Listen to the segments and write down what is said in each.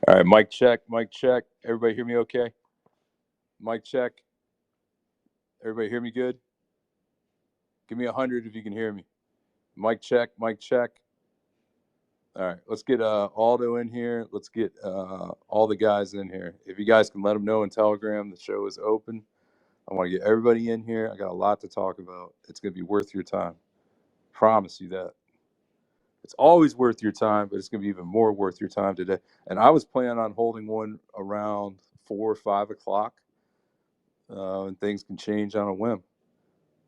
All right, mic check, mic check. Everybody hear me okay? Mic check. Everybody hear me good? Give me 100 if you can hear me. Mic check, mic check. All right, let's get Aldo in here. Let's get all the guys in here. If you guys can let them know in Telegram, the show is open. I want to get everybody in here. I got a lot to talk about. It's going to be worth your time. Promise you that. It's always worth your time, but it's going to be even more worth your time today. And I was planning on holding one around 4 or 5 o'clock, and things can change on a whim.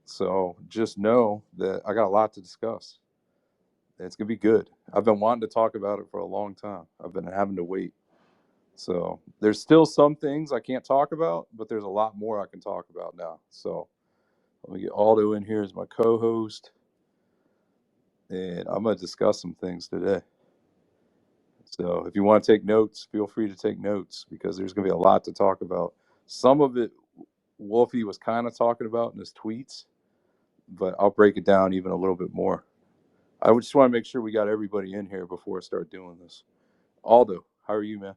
So just know that I got a lot to discuss. It's going to be good. I've been wanting to talk about it for a long time. I've been having to wait. So there's still some things I can't talk about, but there's a lot more I can talk about now. So let me get Aldo in here as my co-host, and I'm going to discuss some things today. So if you want to take notes, feel free to take notes because there's going to be a lot to talk about. Some of it Wolfie was kind of talking about in his tweets, but I'll break it down even a little bit more. I just want to make sure we got everybody in here before I start doing this. Aldo, how are you, man?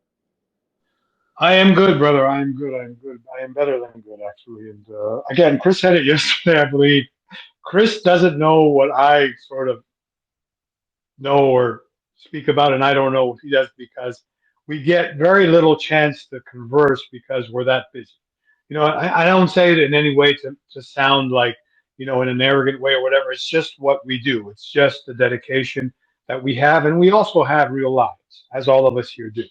I am good, brother. I am good. I am good. I am better than good, actually. And again, Chris said it yesterday, I believe. Chris doesn't know what I sort of know or speak about, and I don't know what he does because we get very little chance to converse because we're that busy. I don't say it in any way to sound like, in an arrogant way or whatever. It's just what we do. It's just the dedication that we have, and we also have real lives, as all of us here do.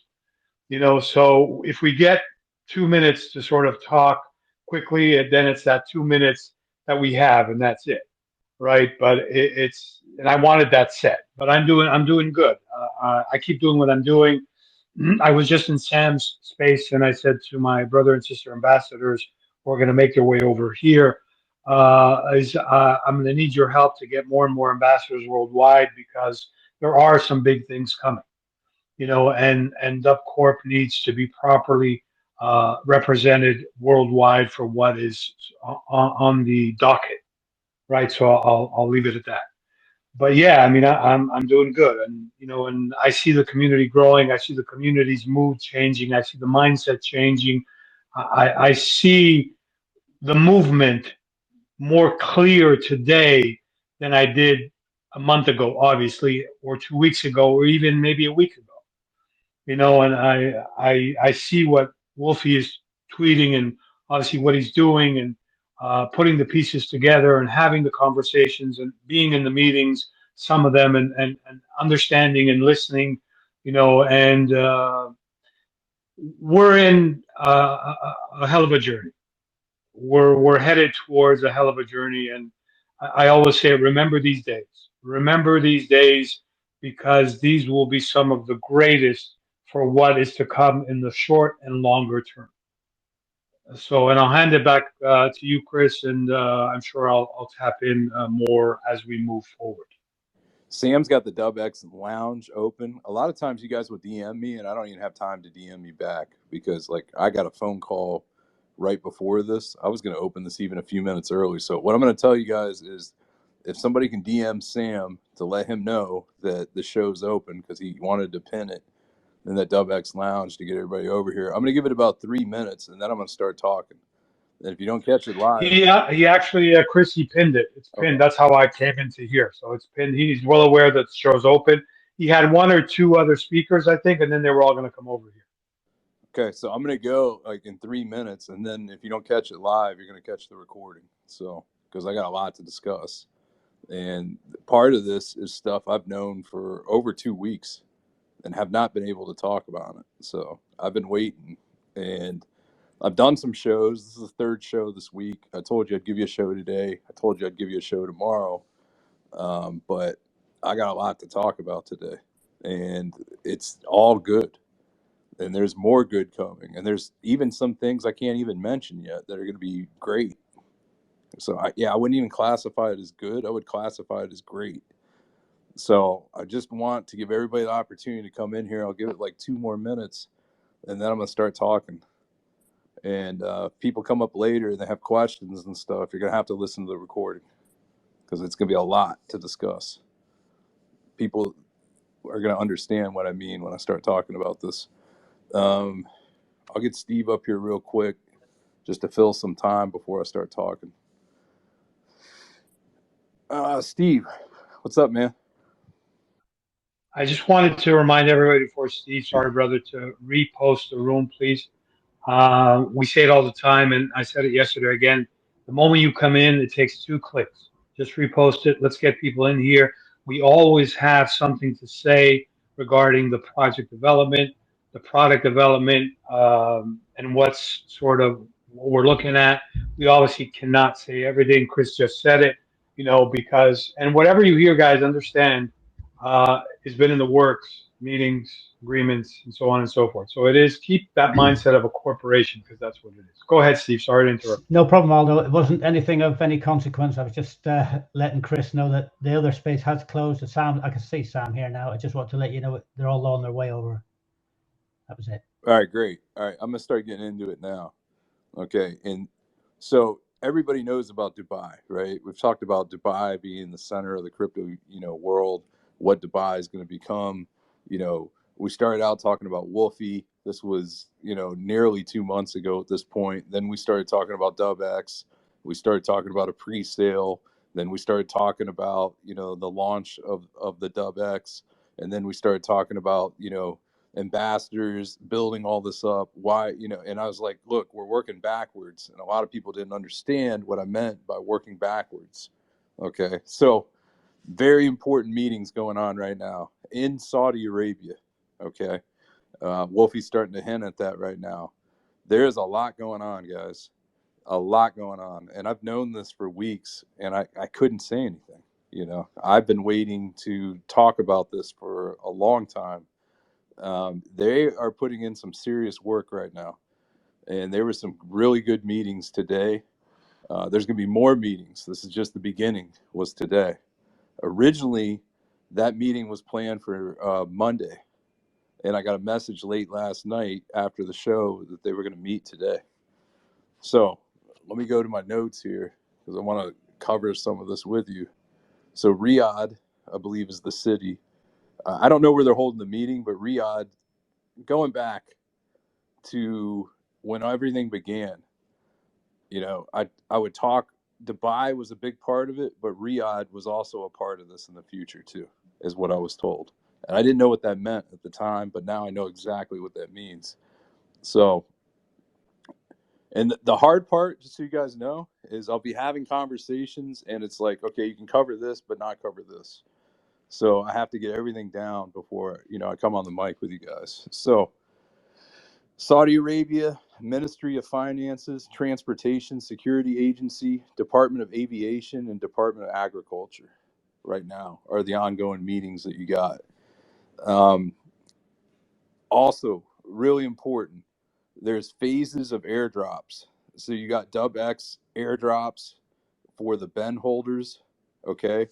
So if we get 2 minutes to sort of talk quickly, and then it's that 2 minutes that we have, and that's it, right? But and I wanted that set, but I'm doing good. I keep doing what I'm doing. I was just in Sam's space, and I said to my brother and sister ambassadors who are going to make their way over here, I'm going to need your help to get more and more ambassadors worldwide because there are some big things coming, and Dub Corp needs to be properly represented worldwide for what is on the docket, right? So I'll leave it at that. But yeah, I mean, I'm doing good, and I see the community growing. I see the community's mood changing. I see the mindset changing. I see the movement more clear today than I did a month ago, obviously, or 2 weeks ago, or even maybe a week ago. And I see what Wolfie is tweeting and obviously what he's doing and putting the pieces together and having the conversations and being in the meetings, some of them, and understanding and listening, and we're in a hell of a journey. We're headed towards a hell of a journey, and I always say, remember these days. Remember these days because these will be some of the greatest for what is to come in the short and longer term. So, and I'll hand it back to you, Chris, and I'm sure I'll tap in more as we move forward. Sam's got the Dubx lounge open. A lot of times you guys will DM me, and I don't even have time to DM me back because, like, I got a phone call right before this. I was going to open this even a few minutes early. So what I'm going to tell you guys is if somebody can DM Sam to let him know that the show's open because he wanted to pin it in that Dubx lounge to get everybody over here, I'm going to give it about 3 minutes, and then I'm going to start talking. And if you don't catch it live, He actually, Chris, he pinned it. It's pinned. okay. That's how I came into here. So it's pinned. He's well aware that the show's open. He had one or two other speakers, I think, and then they were all going to come over here. Okay, so I'm gonna go like in 3 minutes, and then if you don't catch it live, you're gonna catch the recording. So, because I got a lot to discuss, and part of this is stuff I've known for over 2 weeks and have not been able to talk about it. So I've been waiting, and I've done some shows. This is the third show this week. I told you I'd give you a show today. I told you I'd give you a show tomorrow, but I got a lot to talk about today, and it's all good, and there's more good coming, and there's even some things I can't even mention yet that are going to be great. So I wouldn't even classify it as good. I would classify it as great. So I just want to give everybody the opportunity to come in here. I'll give it like 2 more minutes, and then I'm going to start talking. And if people come up later and they have questions and stuff, you're going to have to listen to the recording because it's going to be a lot to discuss. People are going to understand what I mean when I start talking about this. I'll get Steve up here real quick just to fill some time before I start talking. Steve, what's up, man? I just wanted to remind everybody before Steve, sorry, brother, to repost the room, please. We say it all the time, and I said it yesterday again. The moment you come in, it takes 2 clicks. Just repost it. Let's get people in here. We always have something to say regarding the project development, the product development, and what's sort of what we're looking at. We obviously cannot say everything. Chris just said it, because, and whatever you hear, guys, understand, has been in the works, meetings, agreements, and so on and so forth. So it is keep that mindset of a corporation because that's what it is. Go ahead, Steve. Sorry to interrupt. No problem, Aldo. It wasn't anything of any consequence. I was just letting Chris know that the other space has closed. Sam, I can see Sam here now. I just want to let you know they're all on their way over. That was it. All right, great. All right, I'm gonna start getting into it now. Okay, and so everybody knows about Dubai, right? We've talked about Dubai being the center of the crypto, world. What Dubai is going to become. We started out talking about Wolfie. This was, nearly 2 months ago at this point. Then we started talking about Dubx. We started talking about a pre-sale. Then we started talking about, the launch of the Dubx. And then we started talking about, ambassadors, building all this up. Why, and I was like, look, we're working backwards. And a lot of people didn't understand what I meant by working backwards. Okay. So very important meetings going on right now in Saudi Arabia. Okay. Wolfie's starting to hint at that right now. There's a lot going on, guys. A lot going on. And I've known this for weeks and I couldn't say anything. I've been waiting to talk about this for a long time. They are putting in some serious work right now. And there were some really good meetings today. There's going to be more meetings. This is just the beginning, was today. Originally, that meeting was planned for Monday. And I got a message late last night after the show that they were going to meet today. So let me go to my notes here because I want to cover some of this with you. So Riyadh, I believe, is the city. I don't know where they're holding the meeting, but Riyadh, going back to when everything began, I would talk. Dubai was a big part of it, but Riyadh was also a part of this in the future too, is what I was told. And I didn't know what that meant at the time, but now I know exactly what that means. So, and the hard part, just so you guys know, is I'll be having conversations and it's like, okay, you can cover this, but not cover this. So I have to get everything down before, I come on the mic with you guys. So Saudi Arabia, Ministry of Finances, Transportation Security Agency, Department of Aviation, and Department of Agriculture right now are the ongoing meetings that you got. Also, really important, there's phases of airdrops. So you got Dubx airdrops for the Ben holders, okay?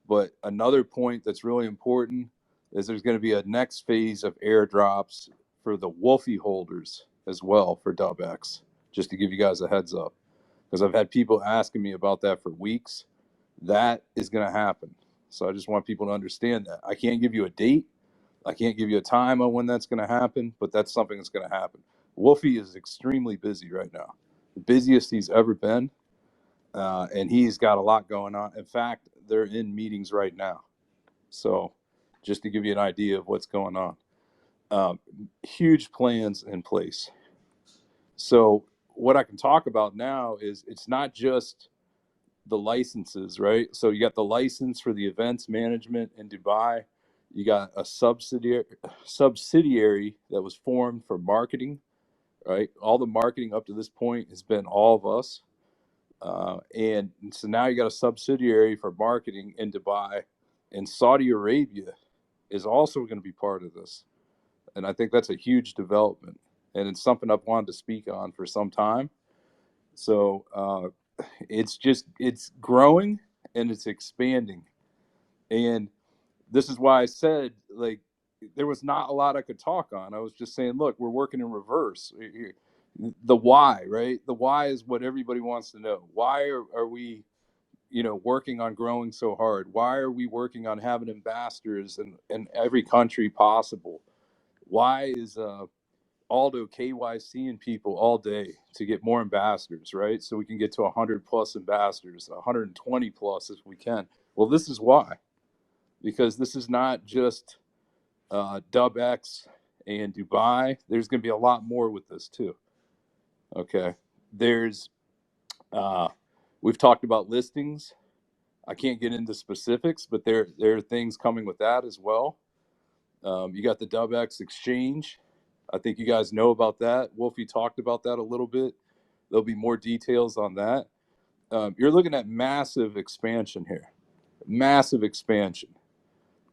But another point that's really important is there's going to be a next phase of airdrops for the Wolfie holders as well for Dubx, just to give you guys a heads up. Because I've had people asking me about that for weeks. That is going to happen. So I just want people to understand that. I can't give you a date. I can't give you a time on when that's going to happen, but that's something that's going to happen. Wolfie is extremely busy right now, the busiest he's ever been. And he's got a lot going on. In fact, they're in meetings right now. So just to give you an idea of what's going on, huge plans in place. So what I can talk about now is it's not just the licenses, right? So you got the license for the events management in Dubai. You got a subsidiary that was formed for marketing, right? All the marketing up to this point has been all of us. And so now you got a subsidiary for marketing in Dubai, and Saudi Arabia is also going to be part of this. And I think that's a huge development. And it's something I've wanted to speak on for some time. So it's growing and it's expanding. And this is why I said, like, there was not a lot I could talk on. I was just saying, look, we're working in reverse. The why, right? The why is what everybody wants to know. Why are we, working on growing so hard? Why are we working on having ambassadors in every country possible? Why is Aldo KYCing people all day to get more ambassadors, right? So we can get to 100 plus ambassadors, 120 plus if we can. Well, this is why, because this is not just Dubx and Dubai. There's going to be a lot more with this too. Okay, there's we've talked about listings. I can't get into specifics, but there are things coming with that as well. You got the Dubx exchange. I think you guys know about that. Wolfie talked about that a little bit. There'll be more details on that. You're looking at massive expansion here, massive expansion.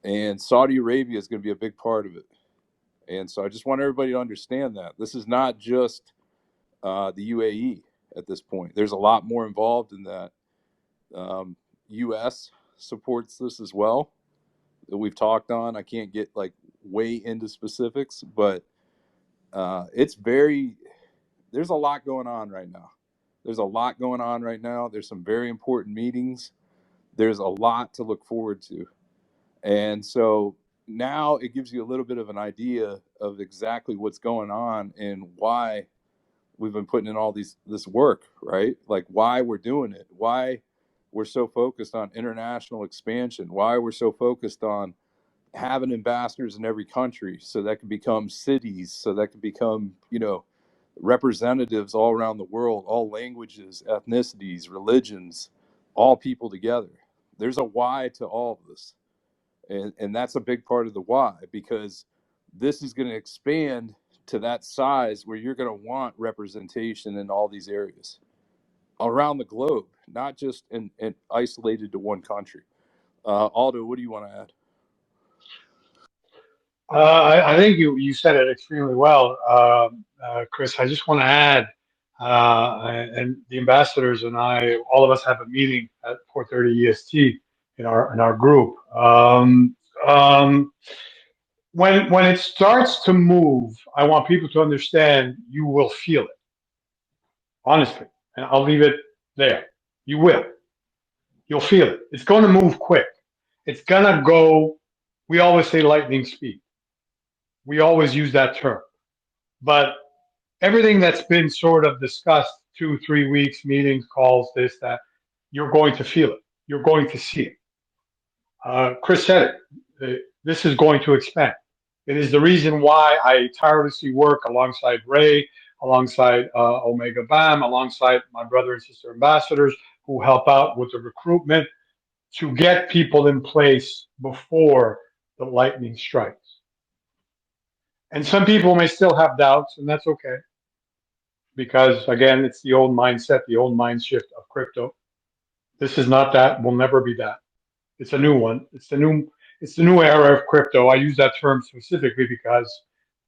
And Saudi Arabia is going to be a big part of it. And so I just want everybody to understand that. This is not just the UAE at this point. There's a lot more involved in that. US supports this as well that we've talked on. I can't get like way into specifics, but it's very, there's a lot going on right now. There's a lot going on right now. There's some very important meetings. There's a lot to look forward to. And so now it gives you a little bit of an idea of exactly what's going on and why we've been putting in all this work, right? Like why we're doing it, why we're so focused on international expansion, why we're so focused on having ambassadors in every country so that can become cities, so that can become, you know, representatives all around the world, all languages, ethnicities, religions, all people together. There's a why to all of this. And that's a big part of the why, because this is going to expand to that size where you're going to want representation in all these areas around the globe, not just in isolated to one country. Aldo, what do you want to add? I think you said it extremely well, Chris. I just want to add, and the ambassadors and I, all of us have a meeting at 4:30 EST in our group. When it starts to move, I want people to understand you will feel it, honestly, and I'll leave it there. You will. You'll feel it. It's going to move quick. It's going to go. We always say lightning speed. We always use that term. But everything that's been sort of discussed 2, 3 weeks, meetings, calls, this, that, you're going to feel it. You're going to see it. Chris said it. This is going to expand. It is the reason why I tirelessly work alongside Ray, alongside Omega BAM, alongside my brother and sister ambassadors who help out with the recruitment to get people in place before the lightning strikes. And some people may still have doubts, and that's okay. Because again, it's the old mindset, the old mind shift of crypto. This is not that, will never be that. It's a new one. It's the new era of crypto. I use that term specifically because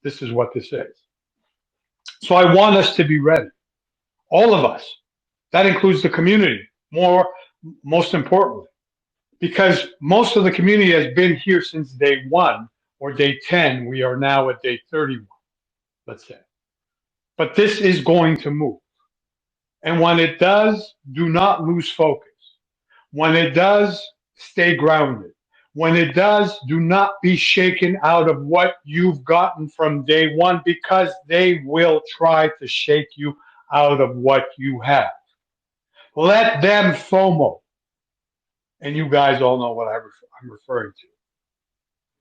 this is what this is. So I want us to be ready. All of us. That includes the community, most importantly. Because most of the community has been here since day 1 or day 10. We are now at day 31, let's say. But this is going to move. And when it does, do not lose focus. When it does, stay grounded. When it does, do not be shaken out of what you've gotten from day 1, because they will try to shake you out of what you have. Let them FOMO. And you guys all know what I'm referring to.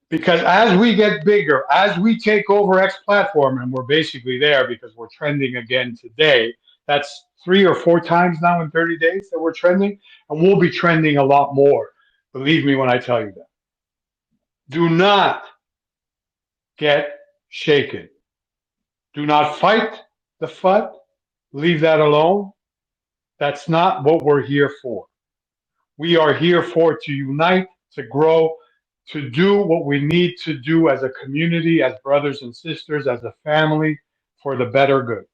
Because as we get bigger, as we take over X platform, and we're basically there because we're trending again today, that's 3 or 4 times now in 30 days that we're trending, and we'll be trending a lot more. Believe me when I tell you that. Do not get shaken. Do not fight the FUD. Leave that alone. That's not what we're here for. We are here for to unite, to grow, to do what we need to do as a community, as brothers and sisters, as a family, for the better good.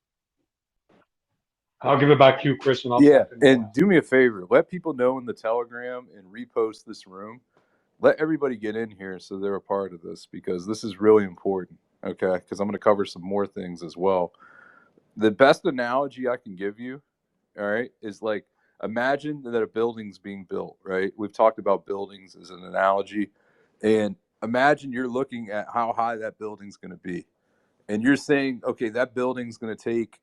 I'll give it back to you, Chris, and I'll Yeah, jump in. and do me a favor. Let people know in the Telegram and repost this room. Let everybody get in here so they're a part of this, because this is really important, okay? Because I'm going to cover some more things as well. The best analogy I can give you, all right, is like, imagine that a building's being built, right? We've talked about buildings as an analogy. And imagine you're looking at how high that building's going to be. and you're saying, okay, that building's going to take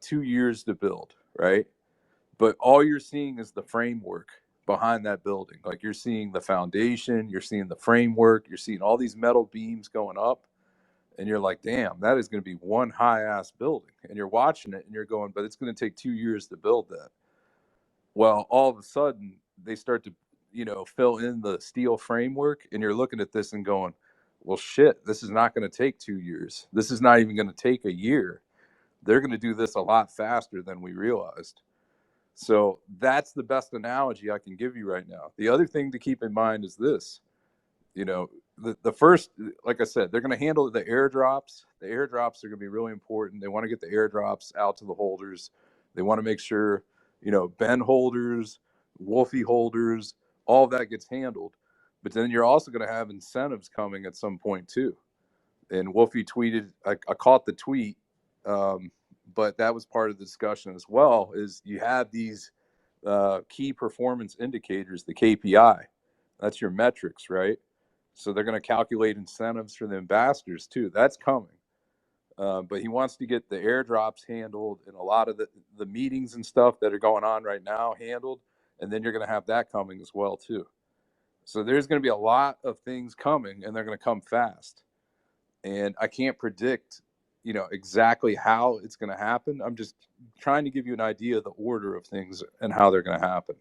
2 years to build, right? But all you're seeing is the framework behind that building. Like you're seeing the foundation, you're seeing the framework, you're seeing all these metal beams going up, and you're like, damn, that is going to be one high ass building. And you're watching it and you're going, but it's going to take 2 years to build that. Well, all of a sudden they start to, fill in the steel framework, and you're looking at this and going, well, shit, this is not going to take 2 years. This is not even going to take a year. They're going to do this a lot faster than we realized. So that's the best analogy I can give you right now. The other thing to keep in mind is this, the first, like I said, they're going to handle the airdrops. The airdrops are going to be really important. They want to get the airdrops out to the holders. They want to make sure, Ben holders, Wolfie holders, all of that gets handled. But then you're also going to have incentives coming at some point too. And Wolfie tweeted, I caught the tweet, but that was part of the discussion as well, is you have these key performance indicators, the KPI. That's your metrics, right? So they're going to calculate incentives for the ambassadors too. That's coming. But he wants to get the airdrops handled and a lot of the meetings and stuff that are going on right now handled. And then you're going to have that coming as well too. So there's going to be a lot of things coming, and they're going to come fast. And I can't predict, exactly how it's going to happen. I'm just trying to give you an idea of the order of things and how they're going to happen.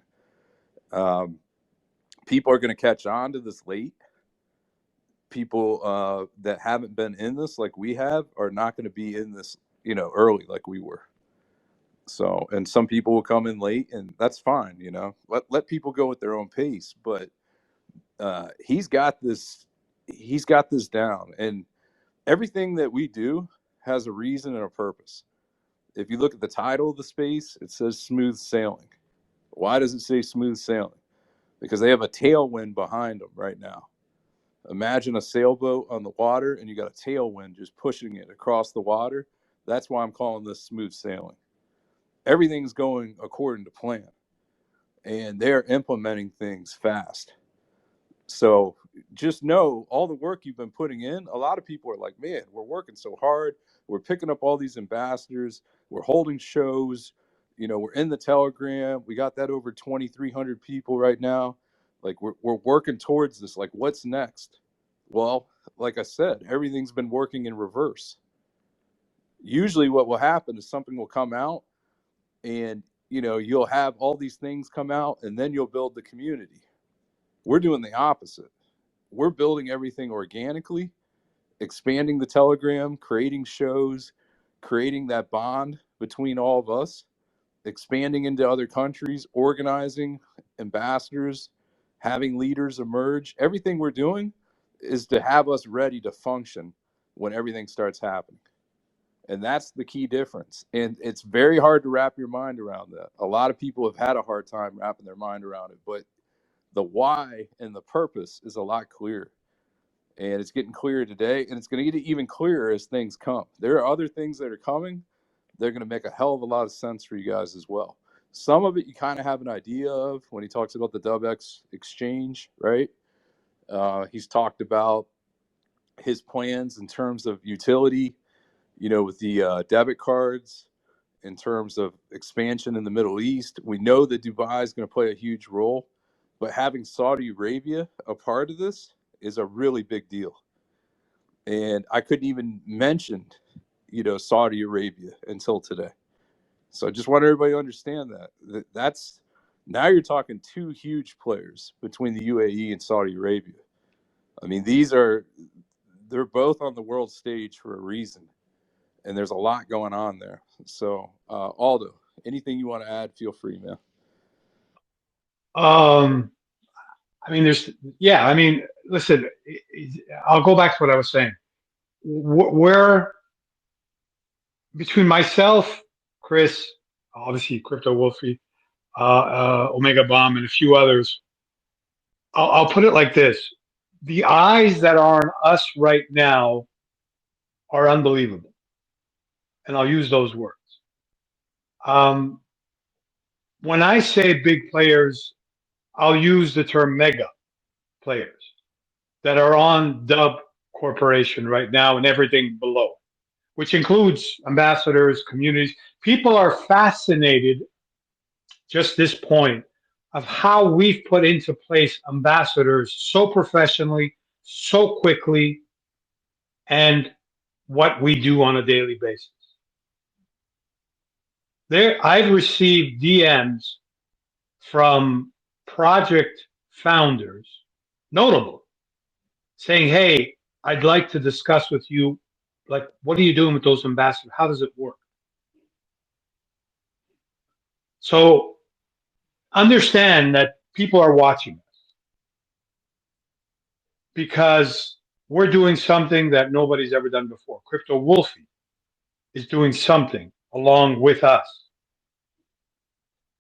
People are going to catch on to this late. People that haven't been in this like we have are not going to be in this, early like we were. So, and some people will come in late, and that's fine. Let people go at their own pace. But he's got this down, and everything that we do has a reason and a purpose. If you look at the title of the space, it says smooth sailing. Why does it say smooth sailing? Because they have a tailwind behind them right now. Imagine a sailboat on the water, and you got a tailwind just pushing it across the water. That's why I'm calling this smooth sailing. Everything's going according to plan, and they're implementing things fast. So just know all the work you've been putting in. A lot of people are like, man, we're working so hard. We're picking up all these ambassadors. We're holding shows. We're in the Telegram. We got that over 2,300 people right now. Like we're working towards this. Like, what's next? Well, like I said, everything's been working in reverse. Usually what will happen is something will come out, and you'll have all these things come out, and then you'll build the community. We're doing the opposite. We're building everything organically, expanding the Telegram, creating shows, creating that bond between all of us, expanding into other countries, organizing ambassadors, having leaders emerge. Everything we're doing is to have us ready to function when everything starts happening. And that's the key difference. And it's very hard to wrap your mind around that. A lot of people have had a hard time wrapping their mind around it, but the why and the purpose is a lot clearer. And it's getting clearer today, and it's going to get even clearer as things come. There are other things that are coming. They're going to make a hell of a lot of sense for you guys as well. Some of it you kind of have an idea of when he talks about the Dubx exchange, right? He's talked about his plans in terms of utility, with the debit cards, in terms of expansion in the Middle East. We know that Dubai is going to play a huge role, but having Saudi Arabia a part of this is a really big deal. And I couldn't even mention, Saudi Arabia until today. So I just want everybody to understand that's now you're talking two huge players between the UAE and Saudi Arabia. I mean, they're both on the world stage for a reason, and there's a lot going on there. So Aldo, anything you want to add, feel free, man. Listen, I'll go back to what I was saying. We're between myself, Chris, obviously Crypto Wolfie, Omega Bomb, and a few others. I'll put it like this: the eyes that are on us right now are unbelievable, and I'll use those words. When I say big players, I'll use the term mega players that are on Dub Corporation right now and everything below. which includes ambassadors, communities. People are fascinated, just this point, of how we've put into place ambassadors so professionally, so quickly, and what we do on a daily basis. I've received DMs from project founders, notable, saying, "Hey, I'd like to discuss with you, like, what are you doing with those ambassadors? How does it work?" So understand that people are watching us because we're doing something that nobody's ever done before. Crypto Wolfie is doing something along with us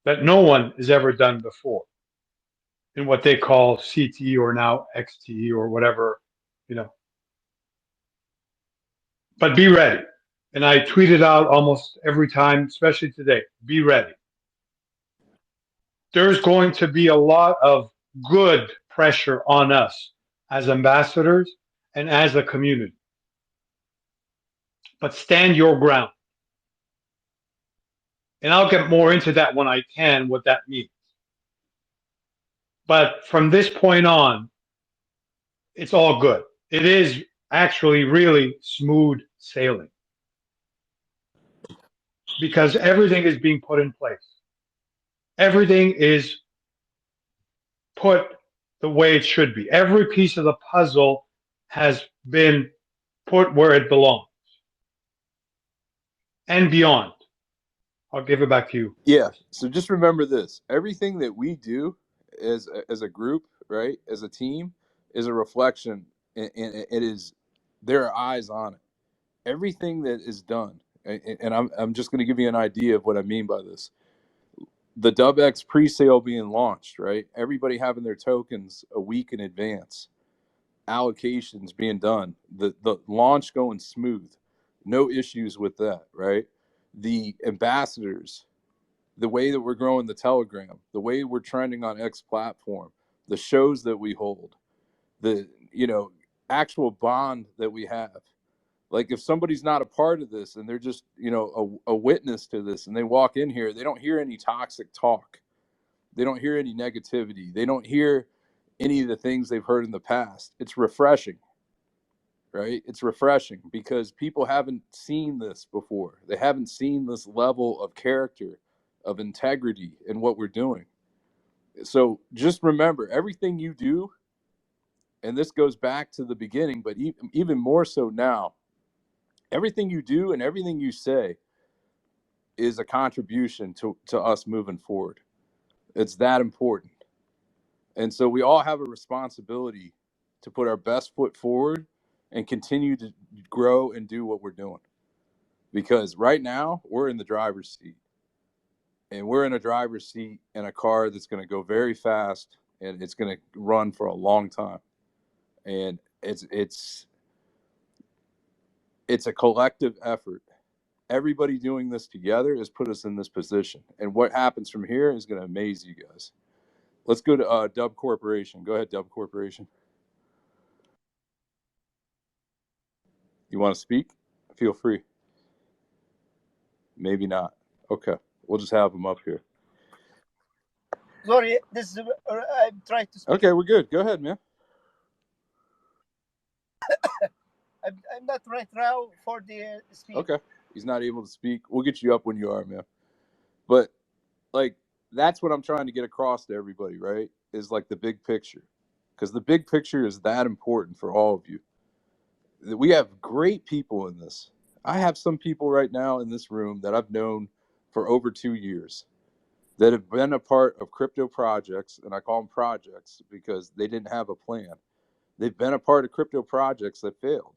that no one has ever done before in what they call CT or now XT or whatever, you know. But be ready. And I tweet it out almost every time, especially today. Be ready. There's going to be a lot of good pressure on us as ambassadors and as a community. But stand your ground. And I'll get more into that when I can, what that means. But from this point on, it's all good. It is actually really smooth sailing because everything is being put in place. Everything is put the way it should be. Every piece of the puzzle has been put where it belongs and beyond. I'll give it back to you, Yeah. Chris. So just remember this: everything that we do as a group, right, as a team, is a reflection, and it is there are eyes on it. Everything that is done, and I'm just going to give you an idea of what I mean by this. The Dubx pre-sale being launched, right? Everybody having their tokens a week in advance. Allocations being done. The launch going smooth. No issues with that, right? The ambassadors, the way that we're growing the Telegram, the way we're trending on X platform, the shows that we hold, the actual bond that we have. Like if somebody's not a part of this and they're just a witness to this and they walk in here, they don't hear any toxic talk, they don't hear any negativity, they don't hear any of the things they've heard in the past. It's refreshing, right? It's refreshing because people haven't seen this before. They haven't seen this level of character, of integrity in what we're doing. So just remember, everything you do, and this goes back to the beginning, but even more so now, everything you do and everything you say is a contribution to us moving forward. It's that important. And so we all have a responsibility to put our best foot forward and continue to grow and do what we're doing. Because right now we're in the driver's seat, and we're in a driver's seat in a car that's going to go very fast, and it's going to run for a long time. And it's a collective effort. Everybody doing this together has put us in this position, and what happens from here is going to amaze you guys. Let's go to Dub Corporation. Go ahead, Dub Corporation. You want to speak? Feel free. Maybe not. Okay, we'll just have them up here. Sorry, this is, I'm trying to speak. Okay, we're good. Go ahead, man. I'm not right now for the speak. Okay, he's not able to speak. We'll get you up when you are, man. But like, that's what I'm trying to get across to everybody, right? Is like the big picture, because the big picture is that important for all of you. We have great people in this. I have some people right now in this room that I've known for over 2 years that have been a part of crypto projects, and I call them projects because they didn't have a plan. They've been a part of crypto projects that failed.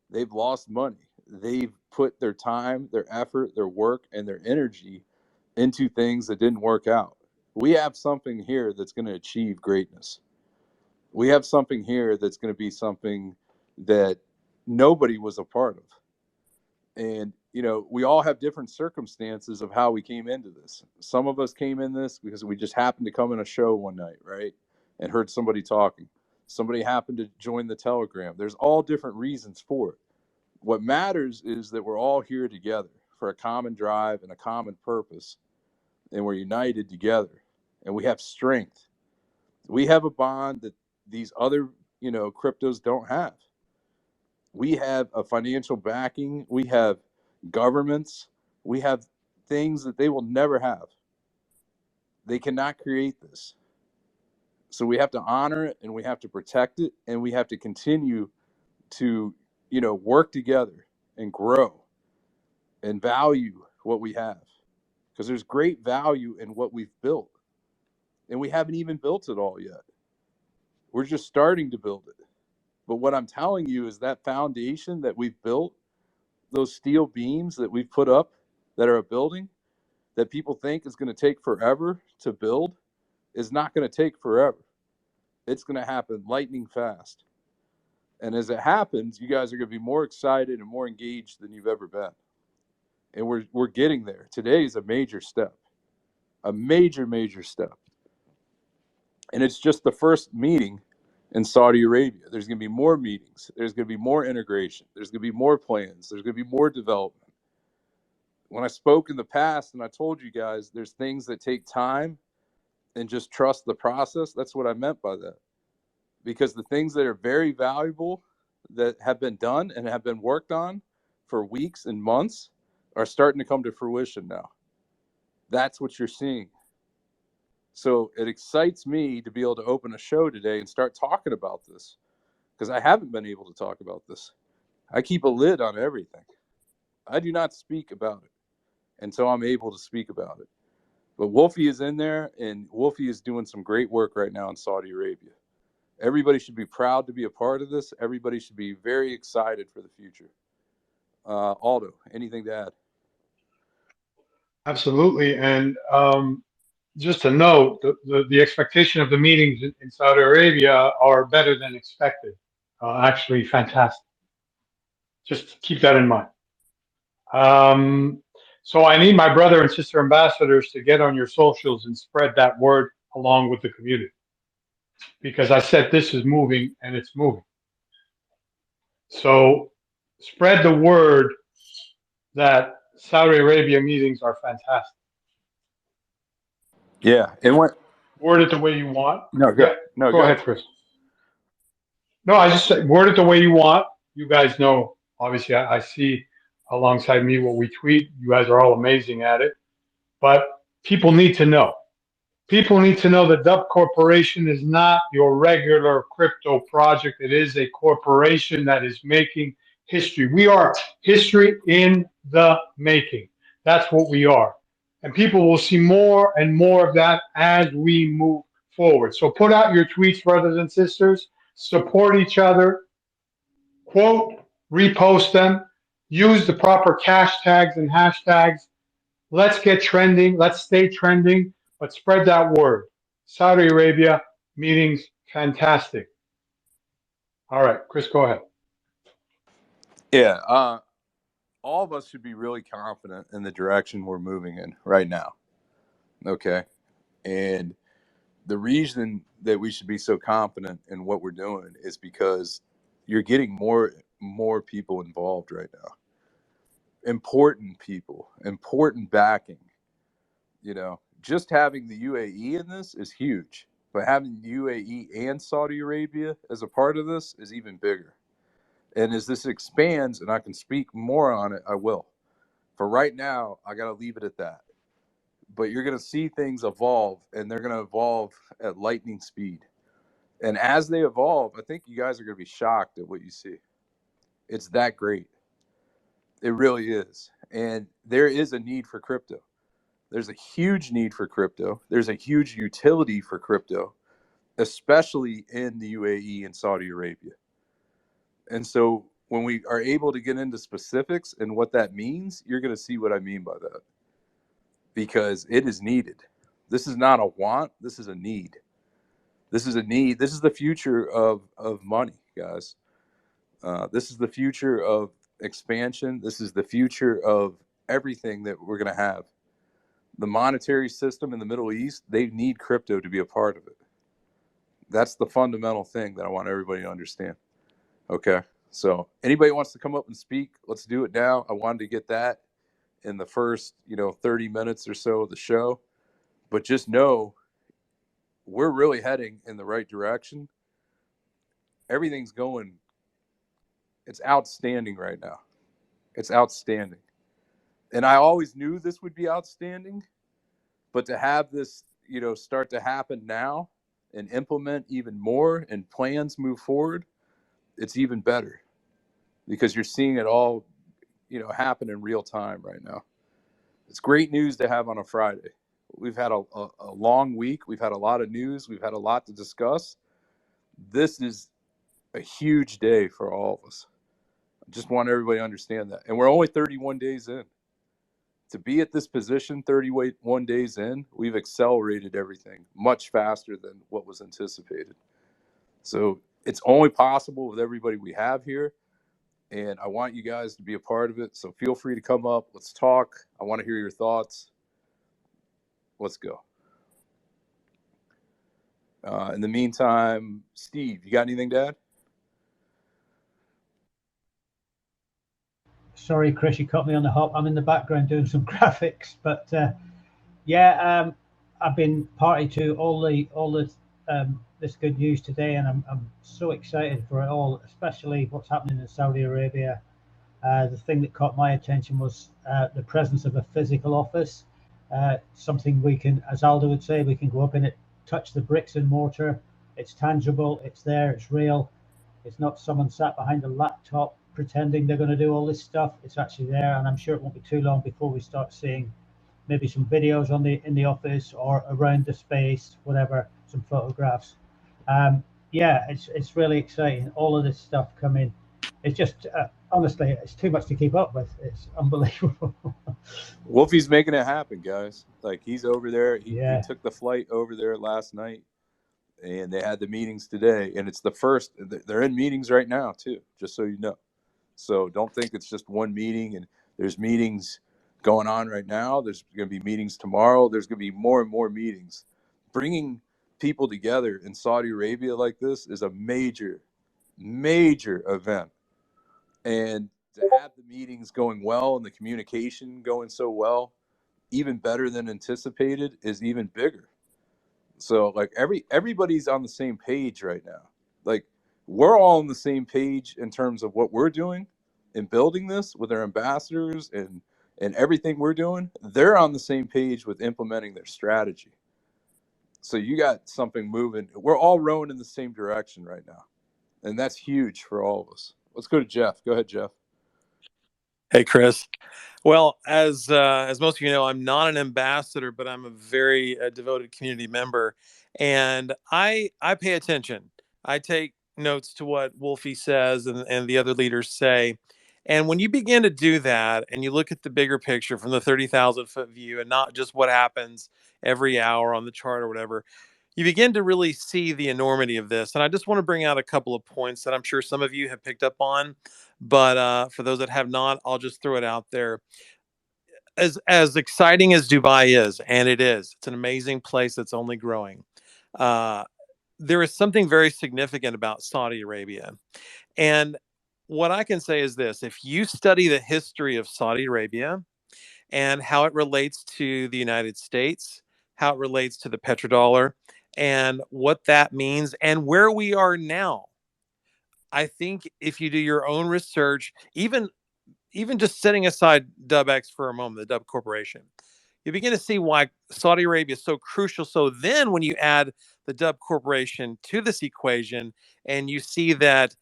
They've lost money. They've put their time, their effort, their work, and their energy into things that didn't work out. We have something here that's going to achieve greatness. We have something here that's going to be something that nobody was a part of. And, we all have different circumstances of how we came into this. Some of us came in this because we just happened to come in a show one night, right? And heard somebody talking. Somebody happened to join the Telegram. There's all different reasons for it. What matters is that we're all here together for a common drive and a common purpose, and we're united together, and we have strength. We have a bond that these other, cryptos don't have. We have a financial backing. We have governments. We have things that they will never have. They cannot create this. So we have to honor it, and we have to protect it, and we have to continue to, work together and grow and value what we have, because there's great value in what we've built, and we haven't even built it all yet. We're just starting to build it. But what I'm telling you is that foundation that we've built, those steel beams that we've put up that are a building that people think is going to take forever to build, is not going to take forever. It's going to happen lightning fast. And as it happens, you guys are going to be more excited and more engaged than you've ever been. And we're getting there. Today is a major step, a major step. And it's just the first meeting in Saudi Arabia. There's going to be more meetings. There's going to be more integration. There's going to be more plans. There's going to be more development. When I spoke in the past and I told you guys there's things that take time and just trust the process, that's what I meant by that. Because the things that are very valuable that have been done and have been worked on for weeks and months are starting to come to fruition now. That's what you're seeing. So it excites me to be able to open a show today and start talking about this, because I haven't been able to talk about this. I keep a lid on everything. I do not speak about it until I'm able to speak about it. But Wolfie is in there, and Wolfie is doing some great work right now in Saudi Arabia. Everybody should be proud to be a part of this. Everybody should be very excited for the future. Aldo, anything to add? Absolutely. And just to note, the expectation of the meetings in Saudi Arabia are better than expected. Actually, fantastic. Just keep that in mind. So I need my brother and sister ambassadors to get on your socials and spread that word along with the community, because I said this is moving and it's moving. So spread the word that Saudi Arabia meetings are fantastic. Yeah. And what? Word it the way you want. No, Yeah, go. No, go go ahead, ahead. Chris. No, I just said word it the way you want. You guys know, obviously, I see alongside me what we tweet. You guys are all amazing at it. But people need to know. People need to know that Dubx Corporation is not your regular crypto project. It is a corporation that is making history. We are history in the making. That's what we are. And people will see more and more of that as we move forward. So put out your tweets, brothers and sisters. Support each other. Quote, repost them. Use the proper cash tags and hashtags. Let's get trending. Let's stay trending, but spread that word. Saudi Arabia meetings, fantastic. All right, Chris, go ahead. Yeah. All of us should be really confident in the direction we're moving in right now. Okay. And the reason that we should be so confident in what we're doing is because you're getting more people involved right now. Important people, important backing. Just having the UAE in this is huge, but having the UAE and Saudi Arabia as a part of this is even bigger. And as this expands and I can speak more on it, I will. For right now, I got to leave it at that. But you're going to see things evolve, and they're going to evolve at lightning speed. And as they evolve, I think you guys are going to be shocked at what you see. It's that great. It really is. And there is a need for crypto. There's a huge need for crypto. There's a huge utility for crypto, especially in the UAE and Saudi Arabia. And so when we are able to get into specifics and what that means, you're going to see what I mean by that. Because it is needed. This is not a want. This is a need. This is a need. This is the future of money, guys. This is the future of expansion. This is the future of everything that we're going to have. The monetary system in the Middle East, they need crypto to be a part of it. That's the fundamental thing that I want everybody to understand. Okay? So anybody wants to come up and speak, let's do it now. I wanted to get that in the first, 30 minutes or so of the show. But just know we're really heading in the right direction. Everything's going, it's outstanding right now. It's outstanding. And I always knew this would be outstanding, but to have this, start to happen now and implement even more and plans move forward, it's even better because you're seeing it all, happen in real time right now. It's great news to have on a Friday. We've had a long week. We've had a lot of news. We've had a lot to discuss. This is a huge day for all of us. I just want everybody to understand that. And we're only 31 days in. To be at this position 31 days in, we've accelerated everything much faster than what was anticipated. So it's only possible with everybody we have here. And I want you guys to be a part of it. So feel free to come up. Let's talk. I want to hear your thoughts. Let's go. In the meantime, Steve, you got anything to add? Sorry, Chris, you caught me on the hop. I'm in the background doing some graphics, but I've been party to all this good news today, and I'm so excited for it all, especially what's happening in Saudi Arabia. The thing that caught my attention was the presence of a physical office, something we can, as Aldo would say, we can go up in it, touch the bricks and mortar. It's tangible, it's there, it's real. It's not someone sat behind a laptop pretending they're going to do all this stuff. It's actually there, and I'm sure it won't be too long before we start seeing maybe some videos in the office or around the space, whatever, some photographs. It's really exciting. All of this stuff coming. It's just honestly, it's too much to keep up with. It's unbelievable. Wolfie's making it happen, guys. Like, he's over there. He Yeah. took the flight over there last night, and they had the meetings today. And it's the first. They're in meetings right now too, just so you know. So don't think it's just one meeting. And there's meetings going on right now. There's going to be meetings tomorrow. There's going to be more and more meetings. Bringing people together in Saudi Arabia like this is a major, major event. And to have the meetings going well and the communication going so well, even better than anticipated, is even bigger. So like everybody's on the same page right now. Like, we're all on the same page in terms of what we're doing in building this with our ambassadors and everything we're doing. They're on the same page with implementing their strategy. So you got something moving. We're all rowing in the same direction right now. And that's huge for all of us. Let's go to Jeff. Go ahead, Jeff. Hey, Chris. Well, as most of you know, I'm not an ambassador, but I'm a very devoted community member, and I pay attention. I take notes to what Wolfie says and the other leaders say. And when you begin to do that, and you look at the bigger picture from the 30,000-foot view, and not just what happens every hour on the chart or whatever, you begin to really see the enormity of this. And I just want to bring out a couple of points that I'm sure some of you have picked up on. But for those that have not, I'll just throw it out there. As exciting as Dubai is, and it's an amazing place that's only growing. There is something very significant about Saudi Arabia. And what I can say is this: if you study the history of Saudi Arabia and how it relates to the United States, how it relates to the petrodollar, and what that means, and where we are now, I think if you do your own research, even just setting aside Dubx for a moment, the Dub Corporation, you begin to see why Saudi Arabia is so crucial. So then when you add the Dub Corporation to this equation and you see that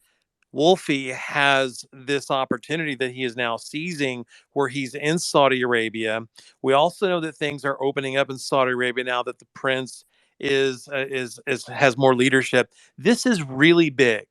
Wolfie has this opportunity that he is now seizing where he's in Saudi Arabia. We also know that things are opening up in Saudi Arabia now that the prince is has more leadership. This is really big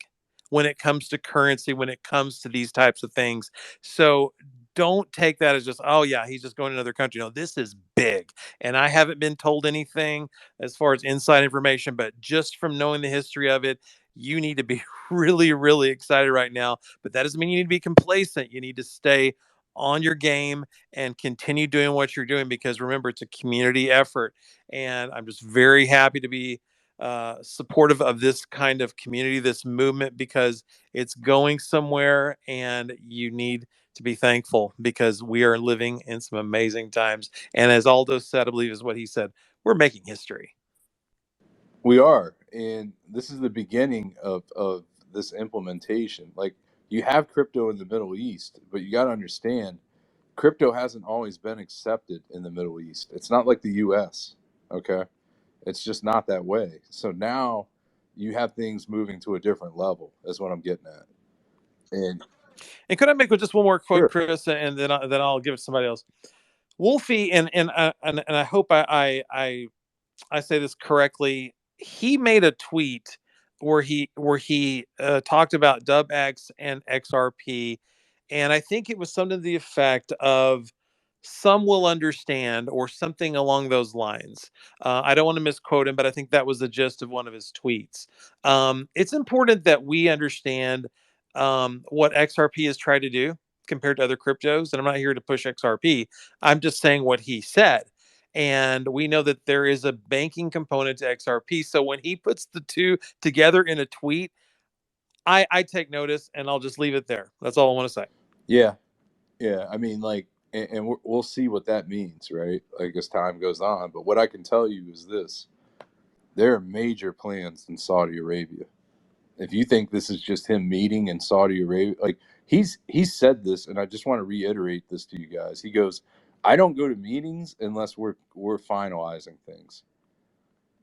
when it comes to currency, when it comes to these types of things. So don't take that as just, oh yeah, he's just going to another country. No, this is big. And I haven't been told anything as far as inside information, but just from knowing the history of it, you need to be really, really excited right now. But that doesn't mean you need to be complacent. You need to stay on your game and continue doing what you're doing, because remember, it's a community effort. And I'm just very happy to be supportive of this kind of community, this movement, because it's going somewhere, and you need to be thankful because we are living in some amazing times. And as Aldo said, I believe is what he said, we're making history. We are, and this is the beginning of this implementation. Like, you have crypto in the Middle East, but you got to understand, crypto hasn't always been accepted in the Middle East. It's not like the U.S. Okay, it's just not that way. So now you have things moving to a different level. That's what I'm getting at. And could I make just one more quote, Sure. Chris, and then I'll give it to somebody else. Wolfie, and I hope I say this correctly. He made a tweet where he talked about Dubx and XRP, and I think it was something to the effect of "some will understand" or something along those lines. I don't want to misquote him, but I think that was the gist of one of his tweets. It's important that we understand what XRP has tried to do compared to other cryptos, and I'm not here to push XRP. I'm just saying what he said. And we know that there is a banking component to XRP. So when he puts the two together in a tweet, I take notice, and I'll just leave it there. That's all I want to say. Yeah. I mean, like, and we'll see what that means, right? Like, as time goes on. But what I can tell you is this: there are major plans in Saudi Arabia. If you think this is just him meeting in Saudi Arabia, like, he's said this, and I just want to reiterate this to you guys. He goes, "I don't go to meetings unless we're finalizing things."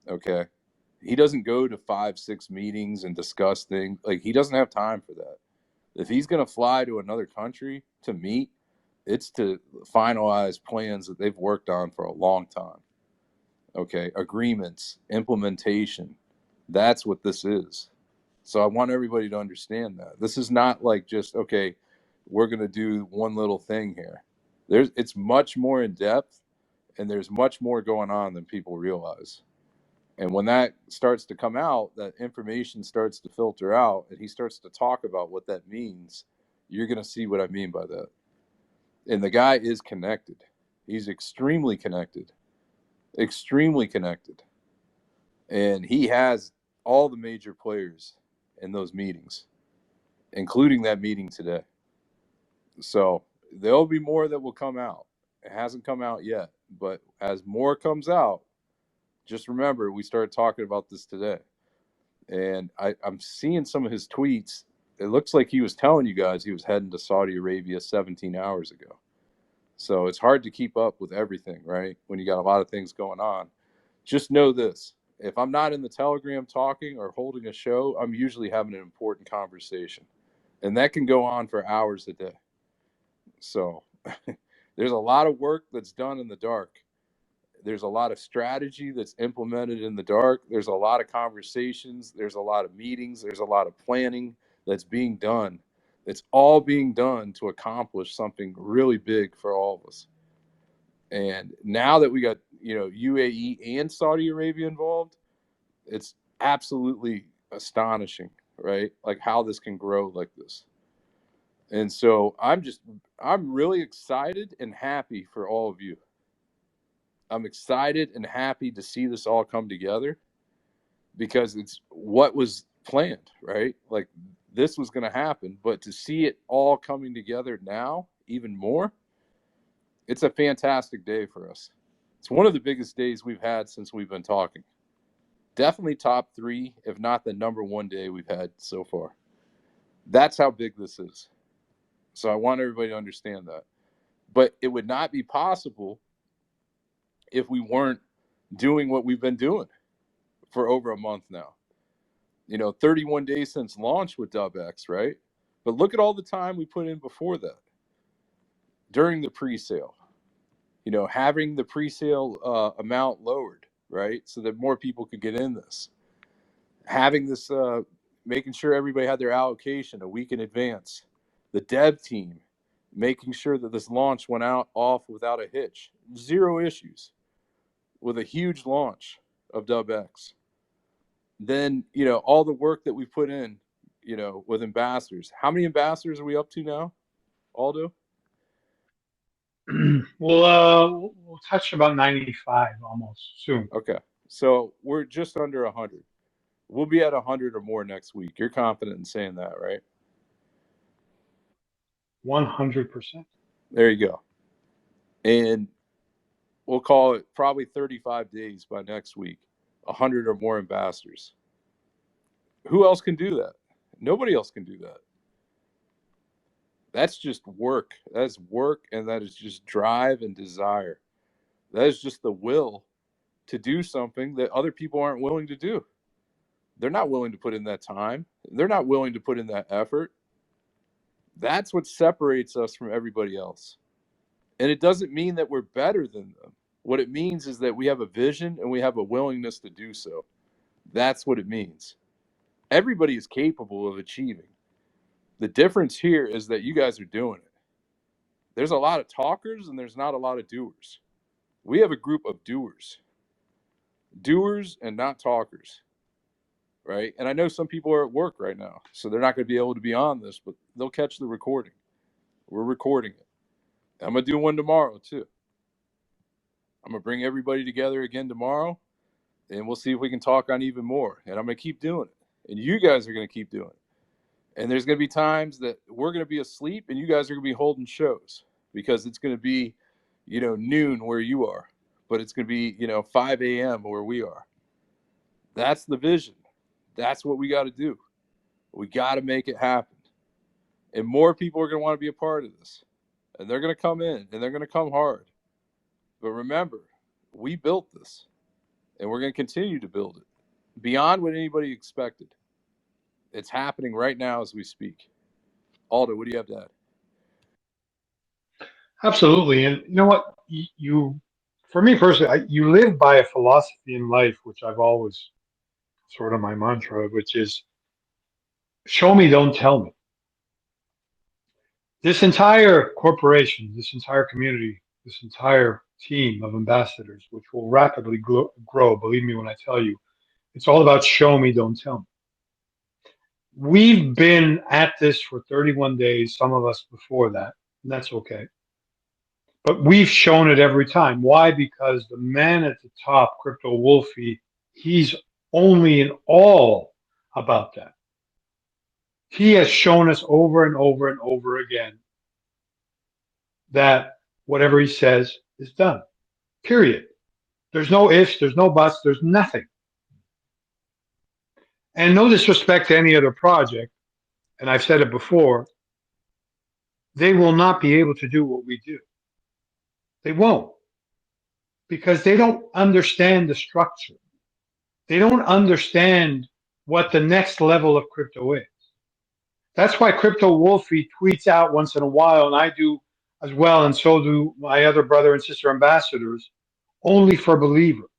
Okay, he doesn't go to 5-6 meetings and discuss things. Like, he doesn't have time for that. If he's going to fly to another country to meet, it's to finalize plans that they've worked on for a long time. Okay, agreements, implementation. That's what this is. So I want everybody to understand that. This is not like just, okay, we're going to do one little thing here. It's much more in depth, and there's much more going on than people realize. And when that starts to come out, that information starts to filter out, and he starts to talk about what that means, you're going to see what I mean by that. And the guy is connected. He's extremely connected. Extremely connected. And he has all the major players in those meetings, including that meeting today. So there'll be more that will come out. It hasn't come out yet, but as more comes out, just remember, we started talking about this today. And I'm seeing some of his tweets. It looks like he was telling you guys he was heading to Saudi Arabia 17 hours ago. So it's hard to keep up with everything, right? When you got a lot of things going on. Just know this: if I'm not in the Telegram talking or holding a show, I'm usually having an important conversation. And that can go on for hours a day. So there's a lot of work that's done in the dark. There's a lot of strategy that's implemented in the dark. There's a lot of conversations. There's a lot of meetings. There's a lot of planning that's being done. It's all being done to accomplish something really big for all of us. And now that we got, UAE and Saudi Arabia involved, it's absolutely astonishing, right? Like, how this can grow like this. And so I'm really excited and happy for all of you. I'm excited and happy to see this all come together, because it's what was planned, right? Like, this was going to happen, but to see it all coming together now, even more, it's a fantastic day for us. It's one of the biggest days we've had since we've been talking. Definitely top 3, if not the number 1 day we've had so far. That's how big this is. So I want everybody to understand that. But it would not be possible if we weren't doing what we've been doing for over a month now. 31 days since launch with Dubx, right? But look at all the time we put in before that. During the pre-sale, having the pre-sale amount lowered, right? So that more people could get in this. Having this, making sure everybody had their allocation a week in advance. The dev team, making sure that this launch went off without a hitch. 0 issues with a huge launch of Dubx. Then, all the work that we put in, with ambassadors. How many ambassadors are we up to now, Aldo? We'll touch about 95 almost soon. Okay. So we're just under 100. We'll be at 100 or more next week. You're confident in saying that, right? 100%. There you go. And we'll call it probably 35 days by next week, 100 or more ambassadors. Who else can do that? Nobody else can do that. That's just work. That's work, and that is just drive and desire. That is just the will to do something that other people aren't willing to do. They're not willing to put in that time. They're not willing to put in that effort. That's what separates us from everybody else. And it doesn't mean that we're better than them. What it means is that we have a vision and we have a willingness to do so. That's what it means. Everybody is capable of achieving. The difference here is that you guys are doing it. There's a lot of talkers and there's not a lot of doers. We have a group of doers. Doers and not talkers. Right? And I know some people are at work right now, so they're not going to be able to be on this, but they'll catch the recording. We're recording it. I'm going to do one tomorrow too. I'm going to bring everybody together again tomorrow, and we'll see if we can talk on even more. And I'm going to keep doing it. And you guys are going to keep doing it. And there's going to be times that we're going to be asleep and you guys are going to be holding shows because it's going to be, noon where you are, but it's going to be, 5 a.m. where we are. That's the vision. That's what we got to do. We got to make it happen. And more people are going to want to be a part of this. And they're going to come in and they're going to come hard. But remember, we built this and we're going to continue to build it beyond what anybody expected. It's happening right now as we speak. Aldo, what do you have to add? Absolutely. And you know what? For me personally, you live by a philosophy in life, which I've always sort of my mantra, which is show me, don't tell me. This entire corporation, this entire community, this entire team of ambassadors, which will rapidly grow, believe me when I tell you, it's all about show me, don't tell me. We've been at this for 31 days, some of us before that, and that's okay. But we've shown it every time. Why? Because the man at the top, Crypto Wolfie, he's only in awe about that. He has shown us over and over and over again that whatever he says is done. Period. There's no ifs, there's no buts, there's nothing. And no disrespect to any other project, and I've said it before, they will not be able to do what we do. They won't. Because they don't understand the structure. They don't understand what the next level of crypto is. That's why Crypto Wolfie tweets out once in a while, and I do as well, and so do my other brother and sister ambassadors, only for believers.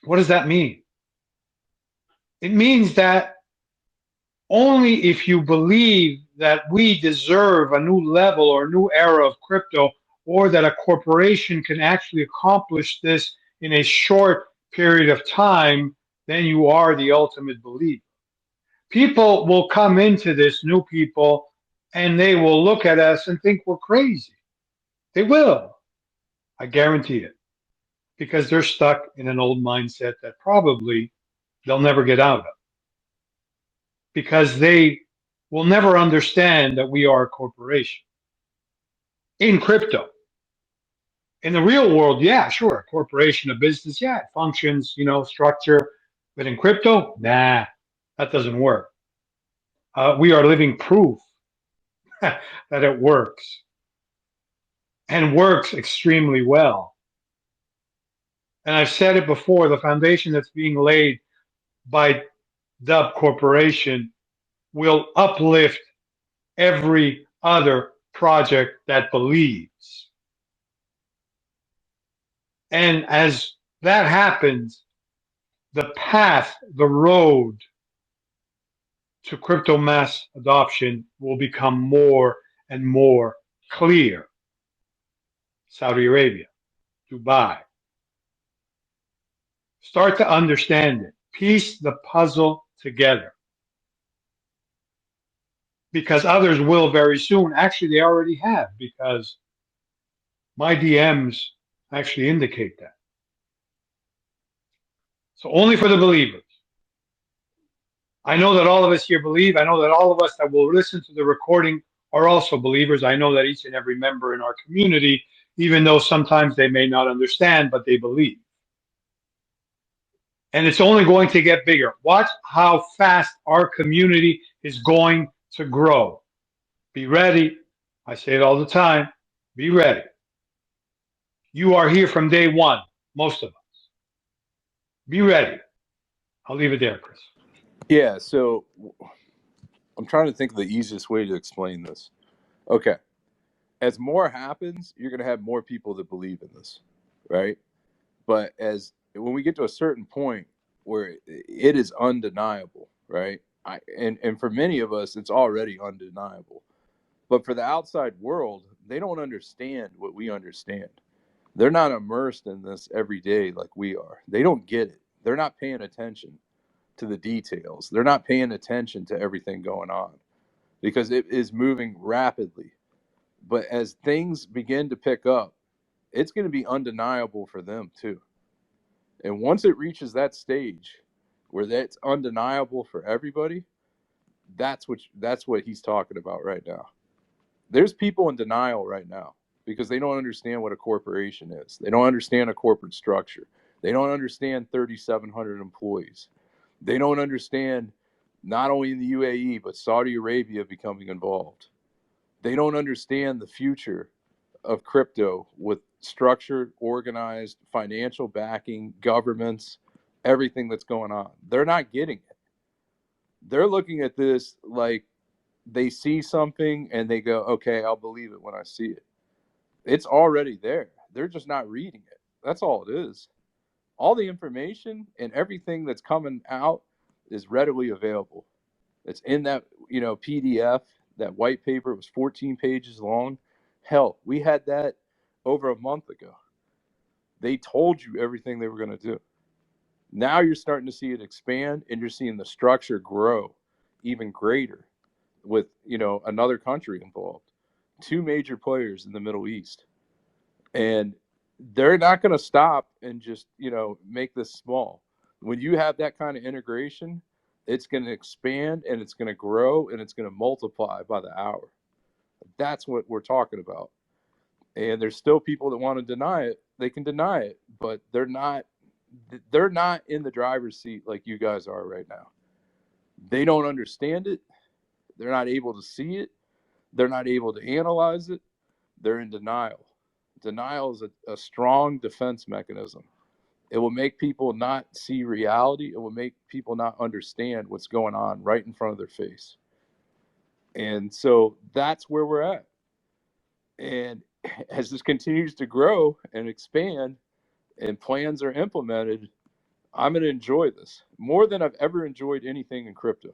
What does that mean? It means that only if you believe that we deserve a new level or a new era of crypto, or that a corporation can actually accomplish this in a short period of time, then you are the ultimate believer. People will come into this, new people, and they will look at us and think we're crazy. They will. I guarantee it. Because they're stuck in an old mindset that probably they'll never get out of. Because they will never understand that we are a corporation. In crypto. In the real world, yeah, sure, a corporation, a business, yeah, it functions, structure. But in crypto, nah, that doesn't work. We are living proof that it works. And works extremely well. And I've said it before, the foundation that's being laid by Dubx Corporation will uplift every other project that believes. And as that happens, the path, the road to crypto mass adoption will become more and more clear. Saudi Arabia, Dubai. Start to understand it. Piece the puzzle together. Because others will very soon. Actually, they already have, because my DMs actually indicate that. So only for the believers. I know that all of us here believe. I know that all of us that will listen to the recording are also believers. I know that each and every member in our community, even though sometimes they may not understand, but they believe. And it's only going to get bigger. Watch how fast our community is going to grow. Be ready. I say it all the time. Be ready. You are here from day one, most of us. Be ready. I'll leave it there, Chris. Yeah, so I'm trying to think of the easiest way to explain this. Okay. As more happens, you're going to have more people that believe in this, right? But when we get to a certain point where it is undeniable, right? And for many of us, it's already undeniable. But for the outside world, they don't understand what we understand. They're not immersed in this every day like we are. They don't get it. They're not paying attention to the details. They're not paying attention to everything going on because it is moving rapidly. But as things begin to pick up, it's going to be undeniable for them too. And once it reaches that stage where that's undeniable for everybody, that's what he's talking about right now. There's people in denial right now because they don't understand what a corporation is. They don't understand a corporate structure. They don't understand 3,700 employees. They don't understand not only in the UAE, but Saudi Arabia becoming involved. They don't understand the future of crypto with structured, organized financial backing, governments, everything that's going on. They're not getting it. They're looking at this like they see something and they go, okay, I'll believe it when I see it. It's already there. They're just not reading it. That's all it is. All the information and everything that's coming out is readily available. It's in that, PDF, that white paper. It was 14 pages long. Hell, we had that over a month ago. They told you everything they were going to do. Now you're starting to see it expand and you're seeing the structure grow even greater with, another country involved. Two major players in the Middle East. And they're not going to stop and just, make this small. When you have that kind of integration, it's going to expand and it's going to grow and it's going to multiply by the hour. That's what we're talking about. And there's still people that want to deny it. They can deny it, but they're not in the driver's seat like you guys are right now. They don't understand it. They're not able to see it. They're not able to analyze it. They're in denial. Denial is a strong defense mechanism. It will make people not see reality. It will make people not understand what's going on right in front of their face. And so that's where we're at. And as this continues to grow and expand and plans are implemented, I'm going to enjoy this more than I've ever enjoyed anything in crypto.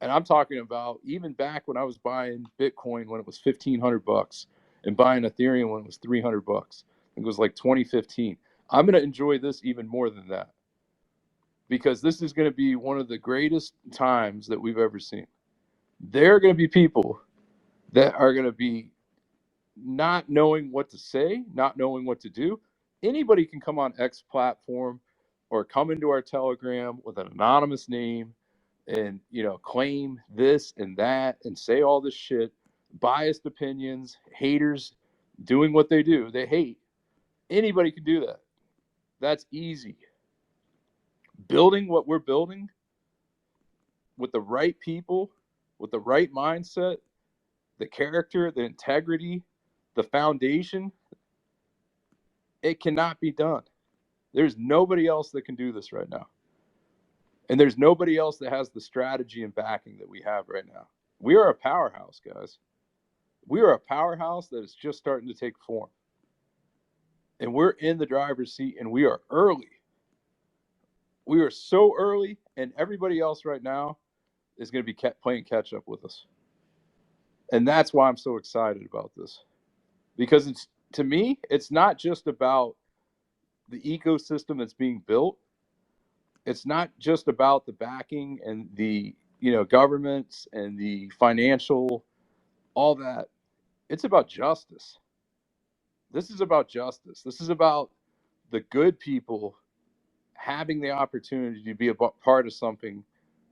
And I'm talking about even back when I was buying Bitcoin when it was $1,500 and buying Ethereum when it was $300. It was like 2015. I'm going to enjoy this even more than that because this is going to be one of the greatest times that we've ever seen. There are going to be people that are going to be not knowing what to say, not knowing what to do. Anybody can come on X platform or come into our Telegram with an anonymous name and, claim this and that and say all this shit, biased opinions, haters doing what they do. They hate. Anybody can do that. That's easy. Building what we're building with the right people, with the right mindset, the character, the integrity, the foundation, it cannot be done. There's nobody else that can do this right now. And there's nobody else that has the strategy and backing that we have right now. We are a powerhouse, guys. We are a powerhouse that is just starting to take form. And we're in the driver's seat and we are early. We are so early, and everybody else right now is going to be playing catch up with us. And that's why I'm so excited about this. Because to me, it's not just about the ecosystem that's being built. It's not just about the backing and the, governments and the financial, all that. It's about justice. This is about justice. This is about the good people having the opportunity to be a part of something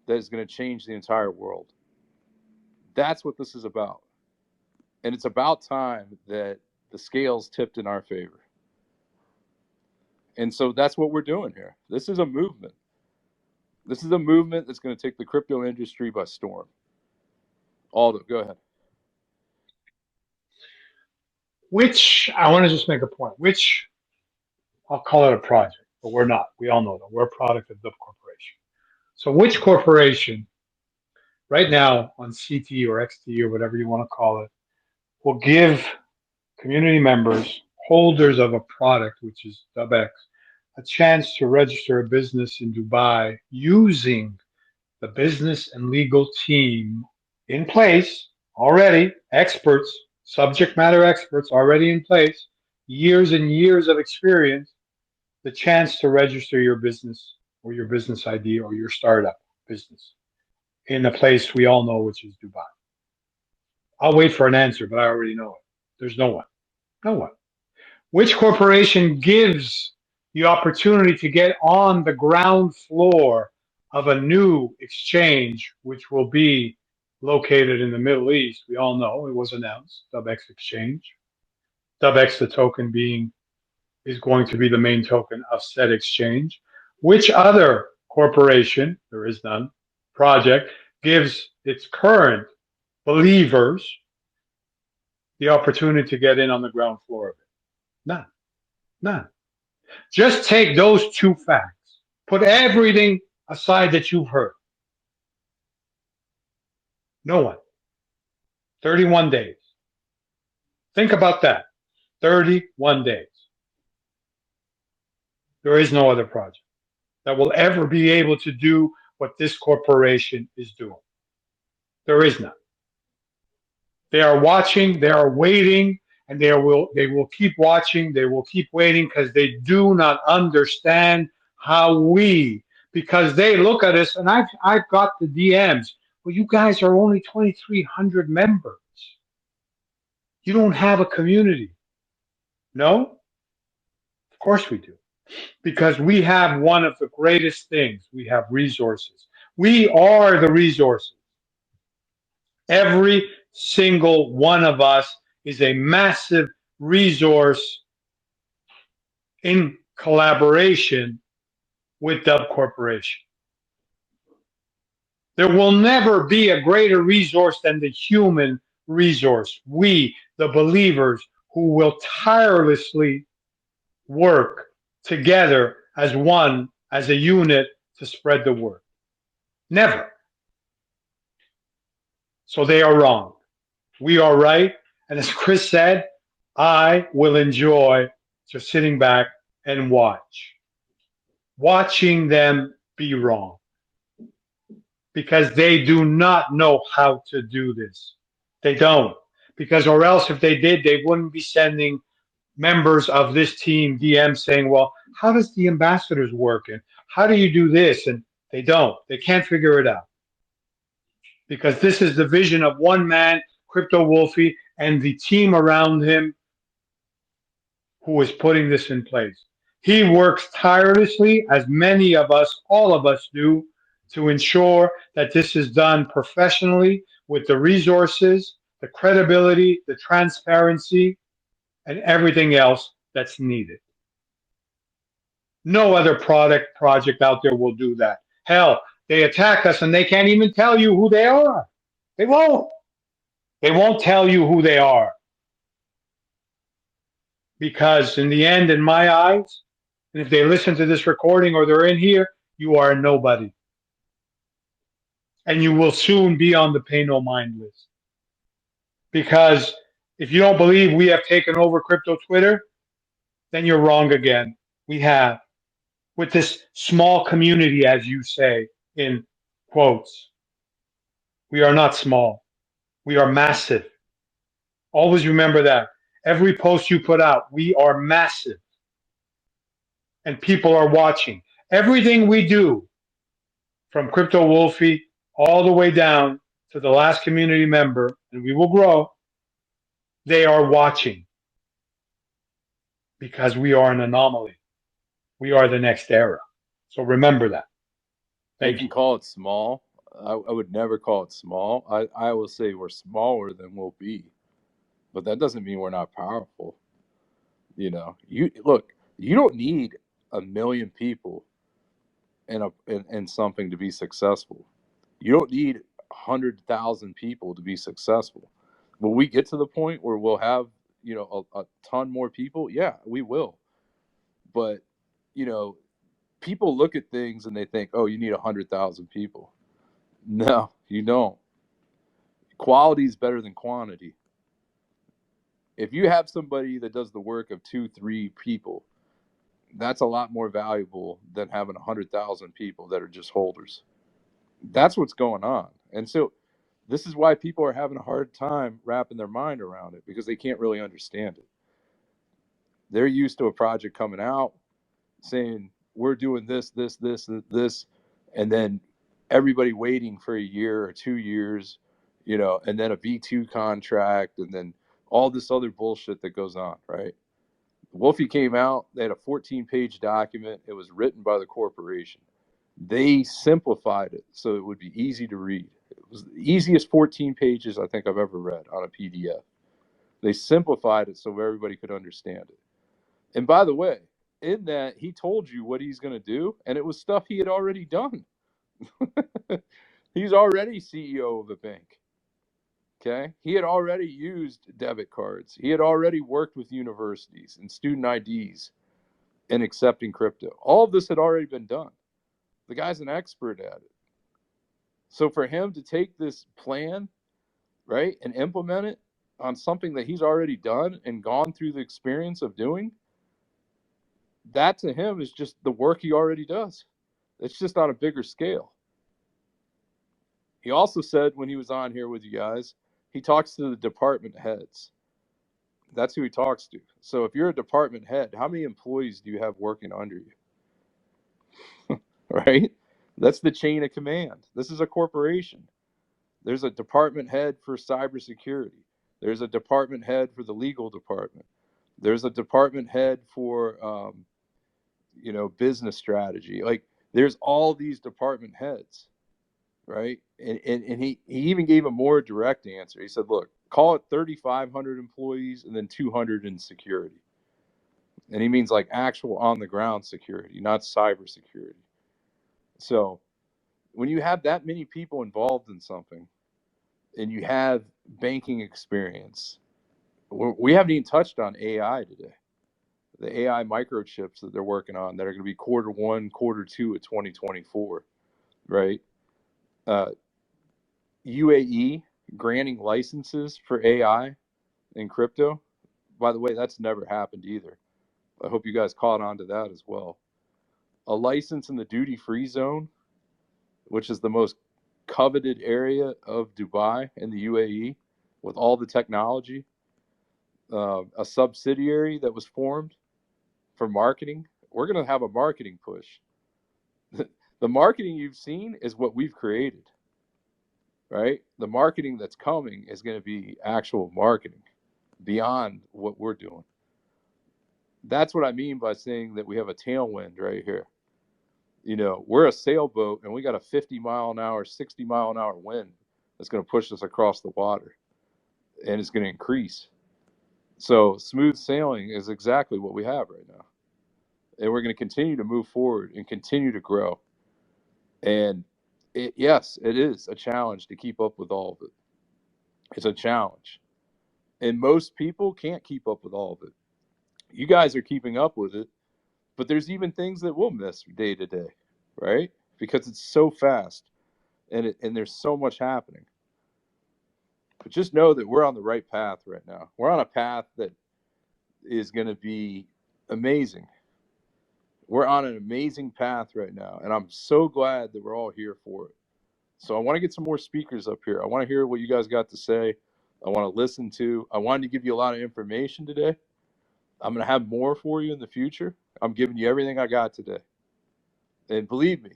that is going to change the entire world. That's what this is about. And it's about time that the scales tipped in our favor. And so that's what we're doing here. This is a movement. This is a movement that's going to take the crypto industry by storm. Aldo, go ahead. Which, I want to just make a point, which I'll call it a project, but we're not. We all know that. We're a product of Dubx Corporation. So which corporation right now on CT or XT or whatever you want to call it will give community members, holders of a product, which is Dubx, a chance to register a business in Dubai using the business and legal team in place already, experts, subject matter experts already in place, years and years of experience, the chance to register your business or your business ID or your startup business in a place we all know, which is Dubai. I'll wait for an answer, but I already know it. There's no one. No one. Which corporation gives the opportunity to get on the ground floor of a new exchange, which will be located in the Middle East? We all know it was announced, Dubx Exchange. Dubx, the token being, is going to be the main token of said exchange. Which other corporation, there is none, project, gives its current believers the opportunity to get in on the ground floor of it? None. None. Just take those two facts. Put everything aside that you've heard. No one. 31 days. Think about that. 31 days. There is no other project that will ever be able to do what this corporation is doing. There is none. They are watching, they are waiting, and they will keep watching, they will keep waiting because they do not understand how because they look at us, and I've got the DMs. Well, you guys are only 2,300 members. You don't have a community. No? Of course we do. Because we have one of the greatest things. We have resources. We are the resources. Every single one of us is a massive resource in collaboration with Dubx Corporation. There will never be a greater resource than the human resource. We, the believers, who will tirelessly work together as one, as a unit to spread the word. Never. So they are wrong. We are right. And as Chris said, I will enjoy just sitting back and watching them be wrong. Because they do not know how to do this. They don't. Because or else if they did, they wouldn't be sending members of this team DMs saying, well, how does the ambassadors work? And how do you do this? And they don't. They can't figure it out. Because this is the vision of one man, Crypto Wolfie, and the team around him who is putting this in place. He works tirelessly, as many of us, all of us do, to ensure that this is done professionally with the resources, the credibility, the transparency, and everything else that's needed. No other project out there will do that. Hell, they attack us and they can't even tell you who they are. They won't. They won't tell you who they are. Because in the end, in my eyes, and if they listen to this recording or they're in here, you are a nobody. And you will soon be on the pay no mind list. Because if you don't believe we have taken over crypto Twitter, then you're wrong again. We have. With this small community, as you say, in quotes. We are not small. We are massive. Always remember that. Every post you put out, we are massive. And people are watching. Everything we do, from Crypto Wolfie all the way down to the last community member, and we will grow, they are watching. Because we are an anomaly. We are the next era. So remember that. They Thank can you. call it small. I would never call it small. I will say we're smaller than we'll be, but that doesn't mean we're not powerful. You know, you look, you don't need 1 million people in something to be successful. You don't need 100,000 people to be successful. Will we get to the point where we'll have, you know, a ton more people? Yeah, we will. But, you know, people look at things and they think, oh, you need 100,000 people. No, you don't. Quality is better than quantity. If you have somebody that does the work of 2, 3 people, that's a lot more valuable than having 100,000 people that are just holders. That's what's going on. And so this is why people are having a hard time wrapping their mind around it, because they can't really understand it. They're used to a project coming out saying, we're doing this, and then everybody waiting for a year or 2 years, you know, and then a V2 contract, and then all this other bullshit that goes on, right? Wolfie came out, they had a 14-page document. It was written by the corporation. They simplified it so it would be easy to read. It was the easiest 14 pages I think I've ever read on a PDF. They simplified it so everybody could understand it. And by the way, in that, he told you what he's going to do, and it was stuff he had already done. He's already CEO of a bank. Okay. He had already used debit cards. He had already worked with universities and student IDs and accepting crypto. All of this had already been done. The guy's an expert at it. So for him to take this plan, right, and implement it on something that he's already done and gone through the experience of doing, that to him is just the work he already does. It's just on a bigger scale. He also said when he was on here with you guys, he talks to the department heads. That's who he talks to. So if you're a department head, how many employees do you have working under you? Right? That's the chain of command. This is a corporation. There's a department head for cybersecurity. There's a department head for the legal department. There's a department head for, you know, business strategy. Like, there's all these department heads, right? And he even gave a more direct answer. He said, look, call it 3,500 employees and then 200 in security. And he means like actual on the ground security, not cybersecurity. So when you have that many people involved in something and you have banking experience, we haven't even touched on AI today. The AI microchips that they're working on that are going to be Q1, Q2 of 2024, right? UAE granting licenses for AI and crypto. By the way, that's never happened either. I hope you guys caught on to that as well. A license in the duty-free zone, which is the most coveted area of Dubai and the UAE with all the technology. A subsidiary that was formed for marketing. We're going to have a marketing push. The marketing you've seen is what we've created, right? The marketing that's coming is going to be actual marketing beyond what we're doing. That's what I mean by saying that we have a tailwind right here. You know, we're a sailboat and we got a 50-mile-an-hour, 60-mile-an-hour wind that's going to push us across the water, and it's going to increase. So smooth sailing is exactly what we have right now. And we're going to continue to move forward and continue to grow. And yes, it is a challenge to keep up with all of it. It's a challenge. And most people can't keep up with all of it. You guys are keeping up with it, but there's even things that we'll miss day to day, right? Because it's so fast and there's so much happening. But just know that we're on the right path right now. We're on a path that is going to be amazing. We're on an amazing path right now, and I'm so glad that we're all here for it. So I want to get some more speakers up here. I want to hear what you guys got to say. I want to listen to. I wanted to give you a lot of information today. I'm going to have more for you in the future. I'm giving you everything I got today. And believe me,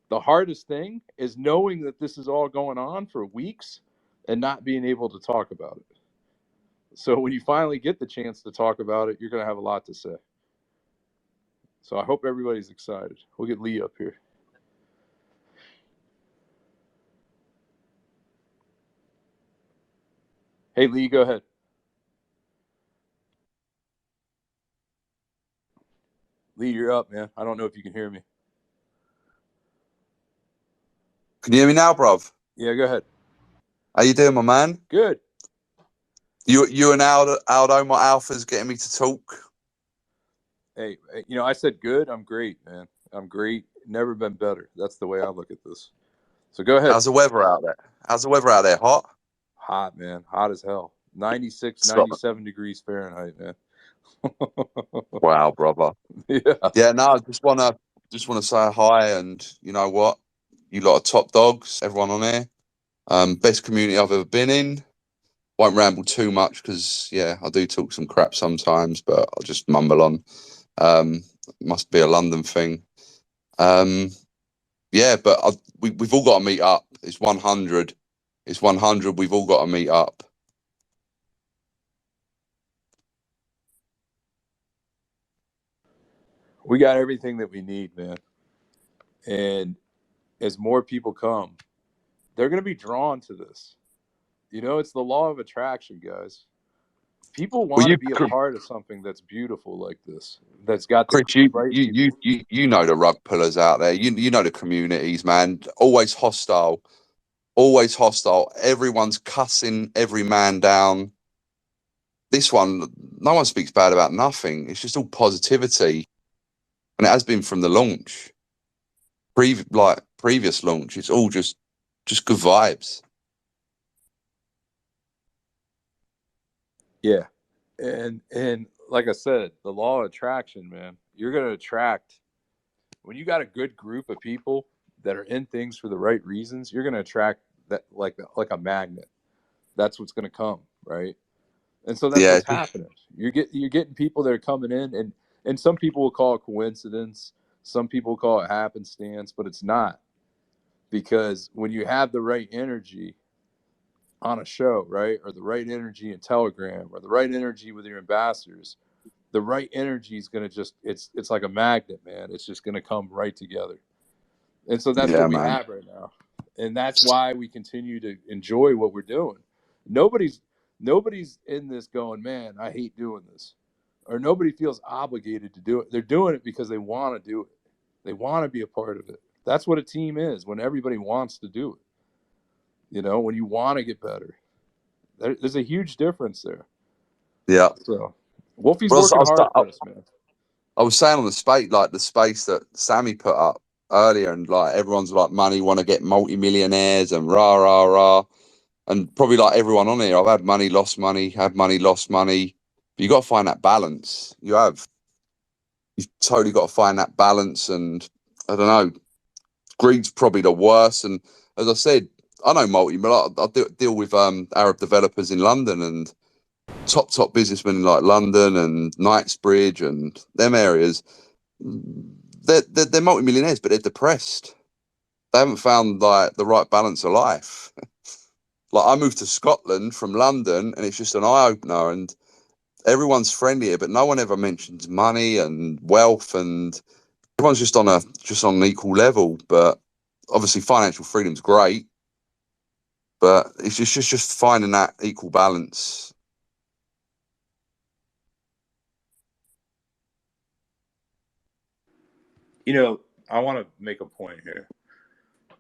the hardest thing is knowing that this is all going on for weeks and not being able to talk about it. So when you finally get the chance to talk about it, you're going to have a lot to say. So I hope everybody's excited. We'll get Lee up here. Hey, Lee, go ahead. Lee, you're up, man. I don't know if you can hear me. Can you hear me now, bruv? Yeah, go ahead. How you doing, my man? Good. You and Aldo, my alpha's getting me to talk. Hey, you know, I said good. I'm great, man. I'm great. Never been better. That's the way I look at this. So go ahead. How's the weather out there? How's the weather out there? Hot? Hot, man. Hot as hell. 96, Stop. 97 degrees Fahrenheit, man. Wow, brother. Yeah. No, I just wanna say hi, and you know what? You lot are top dogs. Everyone on there. Best community I've ever been in. Won't ramble too much because yeah, I do talk some crap sometimes, but I'll just mumble on. Must be a London thing. Yeah, but we've all got to meet up. It's 100. It's 100. We've all got to meet up. We got everything that we need, man. And as more people come, they're going to be drawn to this. You know, it's the law of attraction, guys. People want to be a part of something that's beautiful like this, that's got the Chris, right people. you know the rug pullers out there. You know the communities, man. Always hostile. Always hostile. Everyone's cussing every man down. This one, no one speaks bad about nothing. It's just all positivity. And it has been from the launch. Previous launch. It's all just good vibes. Yeah. And like I said, the law of attraction, man, you're going to attract when you got a good group of people that are in things for the right reasons, you're going to attract that like a magnet. That's what's going to come, right? And so that's what's happening. You're getting people that are coming in, and some people will call it coincidence, some people will call it happenstance, but it's not. Because when you have the right energy on a show, right, or the right energy in Telegram, or the right energy with your ambassadors, the right energy is going to just it's like a magnet, man. It's just going to come right together. And so that's what we have right now. And that's why we continue to enjoy what we're doing. Nobody's in this going, man, I hate doing this. Or nobody feels obligated to do it. They're doing it because they want to do it. They want to be a part of it. That's what a team is, when everybody wants to do it. You know, when you want to get better. There's a huge difference there. Yeah. So Wolfie's working hard for us, man. I was saying on the space that Sammy put up earlier, and like everyone's like money, want to get multi-millionaires and rah rah rah, and probably like everyone on here, I've had money, lost money, had money, lost money. But you got to find that balance. You've totally got to find that balance, and I don't know, greed's probably the worst. And as I said, I know multi, but I deal with Arab developers in London and top businessmen in like London and Knightsbridge and them areas. They're multimillionaires, but they're depressed. They haven't found like the right balance of life. Like I moved to Scotland from London, and it's just an eye opener. And everyone's friendly here, but no one ever mentions money and wealth, and everyone's just on an equal level. But obviously, financial freedom's great, but it's just finding that equal balance. You know, I want to make a point here.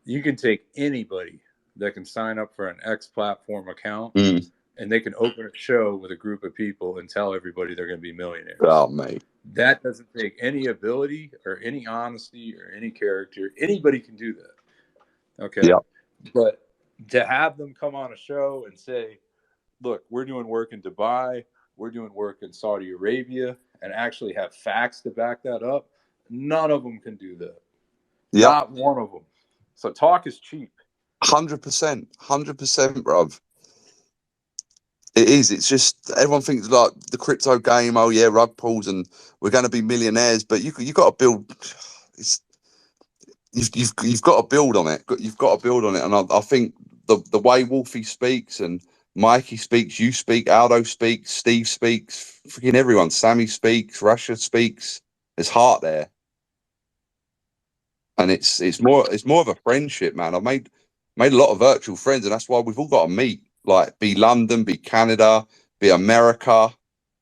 You can take anybody that can sign up for an X platform account and they can open a show with a group of people and tell everybody they're going to be millionaires. Oh, mate. That doesn't take any ability or any honesty or any character. Anybody can do that. Okay. Yeah. But to have them come on a show and say, look, we're doing work in Dubai, we're doing work in Saudi Arabia, and actually have facts to back that up, none of them can do that. Yep. Not one of them. So talk is cheap. 100%, bruv. It is. It's just everyone thinks like the crypto game. Oh yeah, rug pulls, and we're going to be millionaires. But you got to build. You've got to build on it. You've got to build on it. And I think the way Wolfie speaks and Mikey speaks, you speak, Aldo speaks, Steve speaks, freaking everyone. Sammy speaks, Russia speaks. There's heart there. and it's more of a friendship, man. I've made a lot of virtual friends, and that's why we've all got to meet. Like, be London, be Canada, be America,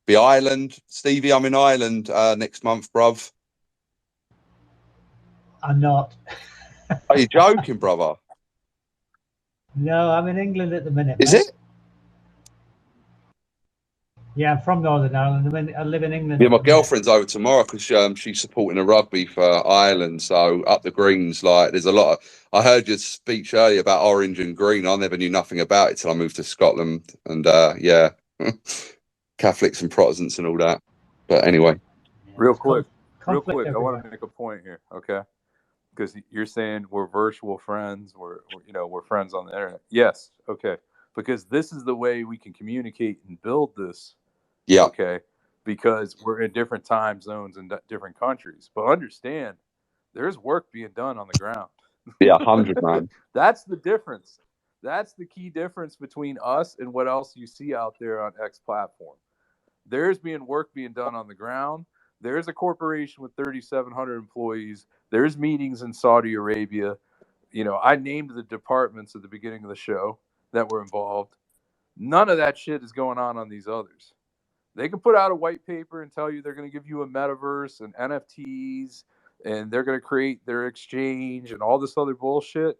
be Ireland. Stevie, I'm in Ireland next month, bruv. I'm not. Are you joking, brother? No, I'm in England at the minute, Is mate. it? Yeah, I'm from Northern Ireland. I live in England. Yeah, my girlfriend's over tomorrow because she's supporting a rugby for Ireland. So up the greens, like, there's a lot of. I heard your speech earlier about orange and green. I never knew nothing about it till I moved to Scotland, and yeah, Catholics and Protestants and all that. But anyway, Real quick, I everywhere. want to make a point here, okay? Because you're saying we're virtual friends, we're friends on the internet. Yes, okay, because this is the way we can communicate and build this. yeah, okay, because we're in different time zones and different countries. But understand, there's work being done on the ground. yeah, 100, man. That's the difference. That's the key difference between us and what else you see out there on X platform. There's work being done on the ground. There's a corporation with 3,700 employees. There's meetings in Saudi Arabia. I named the departments at the beginning of the show that were involved. None of that shit is going on these others. They can put out a white paper and tell you they're going to give you a metaverse and NFTs and they're going to create their exchange and all this other bullshit.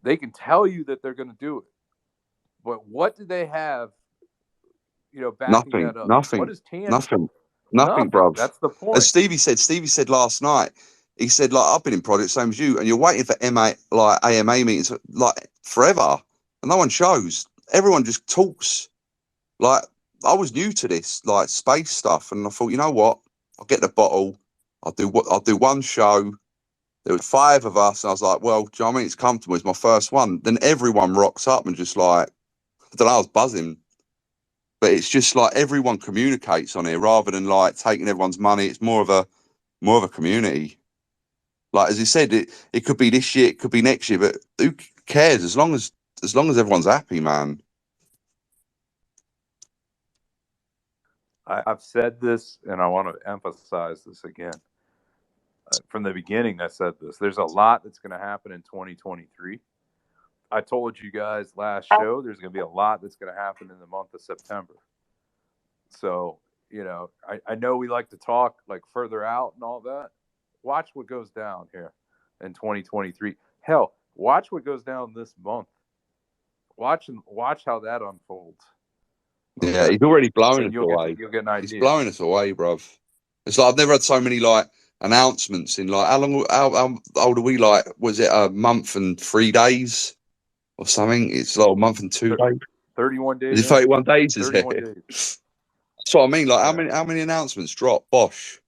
They can tell you that they're going to do it. But what do they have, backing that up? What is tangible? Nothing, bruv. That's the point. As Stevie said last night, he said, like, I've been in projects, same as you, and you're waiting for AMA meetings, like, forever, and no one shows. Everyone just talks. Like, I was new to this, like, space stuff, and I thought, you know what? I'll get the bottle. I'll do one show. There was 5 of us, and I was like, well, do you know what I mean? It's comfortable. It's my first one. Then everyone rocks up and just, like, I don't know, I was buzzing. But it's just like everyone communicates on here rather than like taking everyone's money. It's more of a community. Like, as you said, it could be this year, it could be next year, but who cares? As long as everyone's happy, man. I've said this, and I want to emphasize this again. From the beginning, I said this. There's a lot that's going to happen in 2023. I told you guys last show there's going to be a lot that's going to happen in the month of September. So, I know we like to talk like further out and all that. Watch what goes down here in 2023. Hell, watch what goes down this month. Watch how that unfolds. Okay? Yeah, he's already blowing us away. You'll get an idea. He's blowing us away, bruv. It's like I've never had so many like announcements in like how old are we? Like, was it a month and 3 days or something? It's like a month and 2 days. 31 days. Is it 31 days? 31 days. That's what I mean. Like, how many announcements drop? Bosh.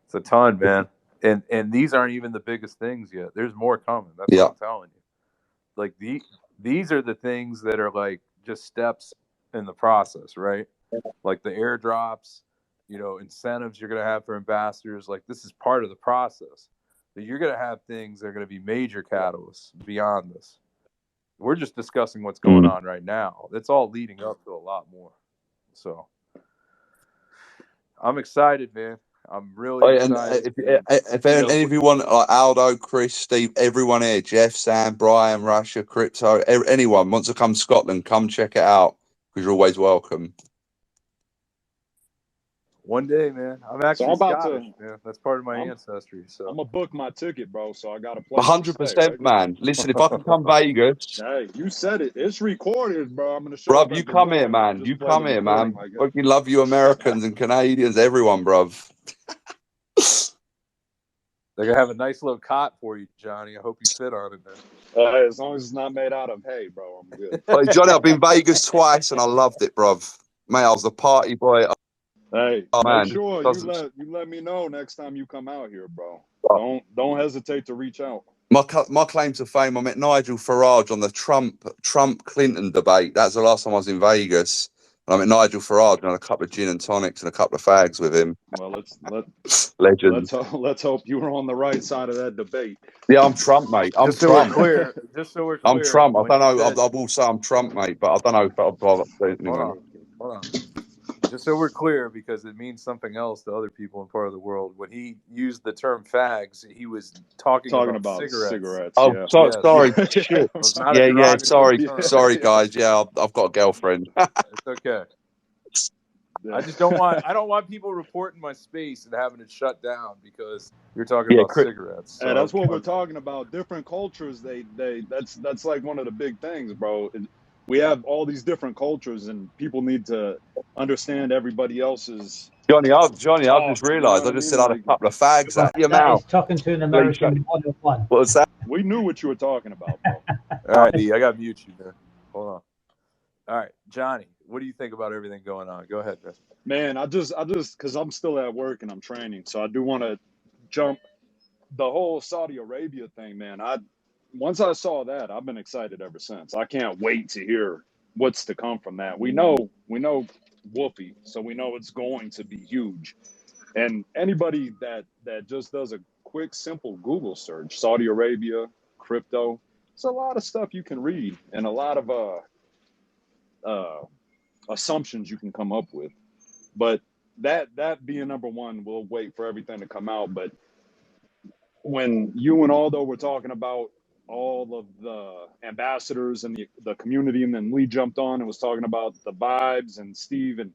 It's a ton, man. And these aren't even the biggest things yet. There's more coming. That's what I'm telling you. Like, these are the things that are like just steps in the process, right? Like the airdrops, incentives you're going to have for ambassadors. Like, this is part of the process. But you're going to have things that are going to be major catalysts beyond this. We're just discussing what's going on right now. It's all leading up to a lot more. So I'm excited, man. I'm really excited. And if any of you want, like Aldo, Chris, Steve, everyone here, Jeff, Sam, Brian, Russia, Crypto, anyone wants to come to Scotland, come check it out because you're always welcome. One day, man. I'm actually Scottish, man. That's part of my ancestry. So I'm gonna book my ticket, bro. So I got to 100%, right? Man. Listen, if I can come Vegas, hey, you said it. It's recorded, bro. I'm gonna show. Bruv, you come here, man. You come here, man. Fucking love you, Americans and Canadians, everyone, bruv. They're gonna have a nice little cot for you, Johnny. I hope you fit on it, man. As long as it's not made out of hay, bro, I'm good. Hey, Johnny, I've been Vegas twice and I loved it, bruv. Mate, I was the party boy. Hey, man, make sure you let me know next time you come out here, bro. Don't hesitate to reach out. My claim to fame, I met Nigel Farage on the Trump-Clinton debate. That's the last time I was in Vegas. And I met Nigel Farage and had a couple of gin and tonics and a couple of fags with him. Well, Legend. Let's hope you were on the right side of that debate. Yeah, I'm Trump, mate. I'm just Trump. Just so we're clear. I'm Trump. I don't know. I will say I'm Trump, mate, but I don't know if I'll anyway. Hold on. Just so we're clear, because it means something else to other people in part of the world. When he used the term fags, he was talking about cigarettes. Oh, Yeah. so, Yes. sorry. Yeah. Shit. It was not a Yeah, derogatory sorry. term. Sorry, guys. Yeah, I've got a girlfriend. It's okay. I just don't want people reporting my space and having it shut down because you're talking Yeah, about cigarettes. And So that's what we're talking about. Different cultures, that's like one of the big things, bro. We have all these different cultures, and people need to understand everybody else's Johnny, I've just talk. You know realised what I I just mean? said I had a Like, couple of fags Well, at your that mouth. is talking to an Please, American 101. what was that? we knew what you were talking about, bro. all right, D, I got to mute you there. Hold on. All right, Johnny, what do you think about everything going on? Go ahead, man. Man, I just, because I'm still at work and I'm training, so I do want to jump the whole Saudi Arabia thing, man. Once I saw that, I've been excited ever since. I can't wait to hear what's to come from that. We know Wolfie, so we know it's going to be huge. And anybody that just does a quick, simple Google search, Saudi Arabia, crypto, it's a lot of stuff you can read and a lot of assumptions you can come up with. But that being number one, we'll wait for everything to come out. But when you and Aldo were talking about all of the ambassadors and the community, and then Lee jumped on and was talking about the vibes and Steve, and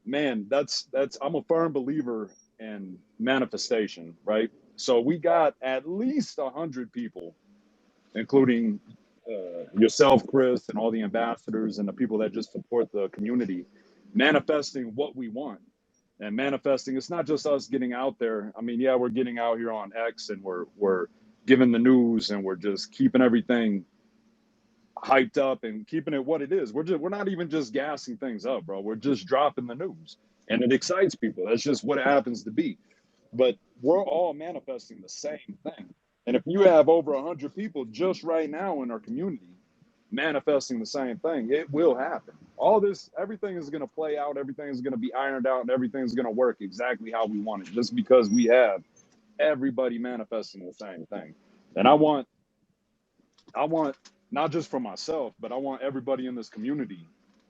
man, that's I'm a firm believer in manifestation, right? So we got at least 100 people, including yourself, Chris, and all the ambassadors and the people that just support the community, manifesting what we want. And manifesting, it's not just us getting out there. I mean, yeah, we're getting out here on X and we're giving the news and we're just keeping everything hyped up and keeping it what it is. We're not even just gassing things up, bro. We're just dropping the news. And it excites people. That's just what it happens to be. But we're all manifesting the same thing. And if you have over 100 people just right now in our community manifesting the same thing, it will happen. All this, everything is going to play out, everything is going to be ironed out, and everything's going to work exactly how we want it, just because we have everybody manifesting the same thing. And I want not just for myself, but I want everybody in this community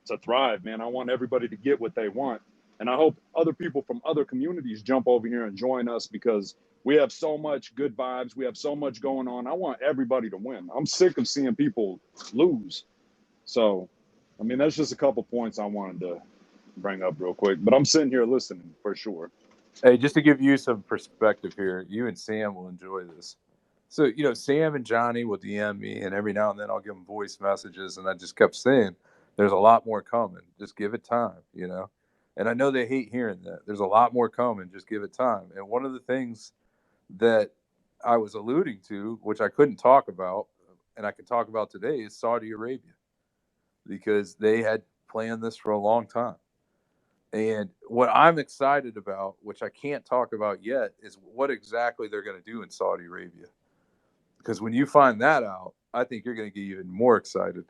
to thrive, man. I want everybody to get what they want. And I hope other people from other communities jump over here and join us, because we have so much good vibes. We have so much going on. I want everybody to win. I'm sick of seeing people lose. So, I mean, that's just a couple points I wanted to bring up real quick. But I'm sitting here listening for sure. Hey, just to give you some perspective here, you and Sam will enjoy this. So, Sam and Johnny will DM me, and every now and then I'll give them voice messages. And I just kept saying, there's a lot more coming. Just give it time, And I know they hate hearing that. There's a lot more coming. Just give it time. And one of the things that I was alluding to, which I couldn't talk about, and I can talk about today, is Saudi Arabia, because they had planned this for a long time. And what I'm excited about, which I can't talk about yet, is what exactly they're going to do in Saudi Arabia. Because when you find that out, I think you're going to get even more excited.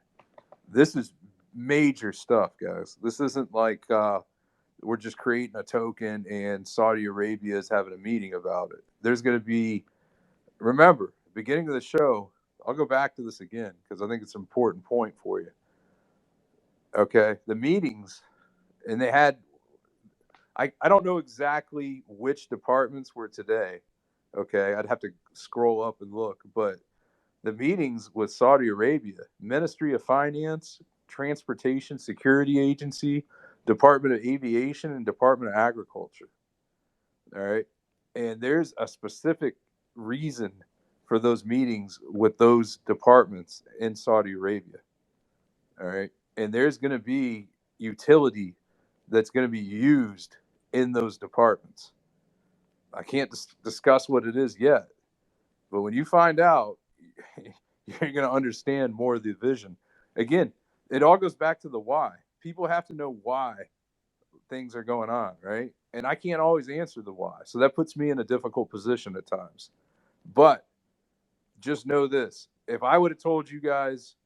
This is major stuff, guys. This isn't like we're just creating a token and Saudi Arabia is having a meeting about it. There's going to be, remember, beginning of the show, I'll go back to this again because I think it's an important point for you. Okay, the meetings, and they had, I don't know exactly which departments were today. Okay, I'd have to scroll up and look, but the meetings with Saudi Arabia, Ministry of Finance, Transportation Security Agency, Department of Aviation, and Department of Agriculture. All right. And there's a specific reason for those meetings with those departments in Saudi Arabia. All right. And there's going to be utility that's going to be used in those departments. I can't discuss what it is yet, but when you find out, you're going to understand more of the vision. Again, it all goes back to the why. People have to know why things are going on, right? And I can't always answer the why. So that puts me in a difficult position at times. But just know this. If I would have told you guys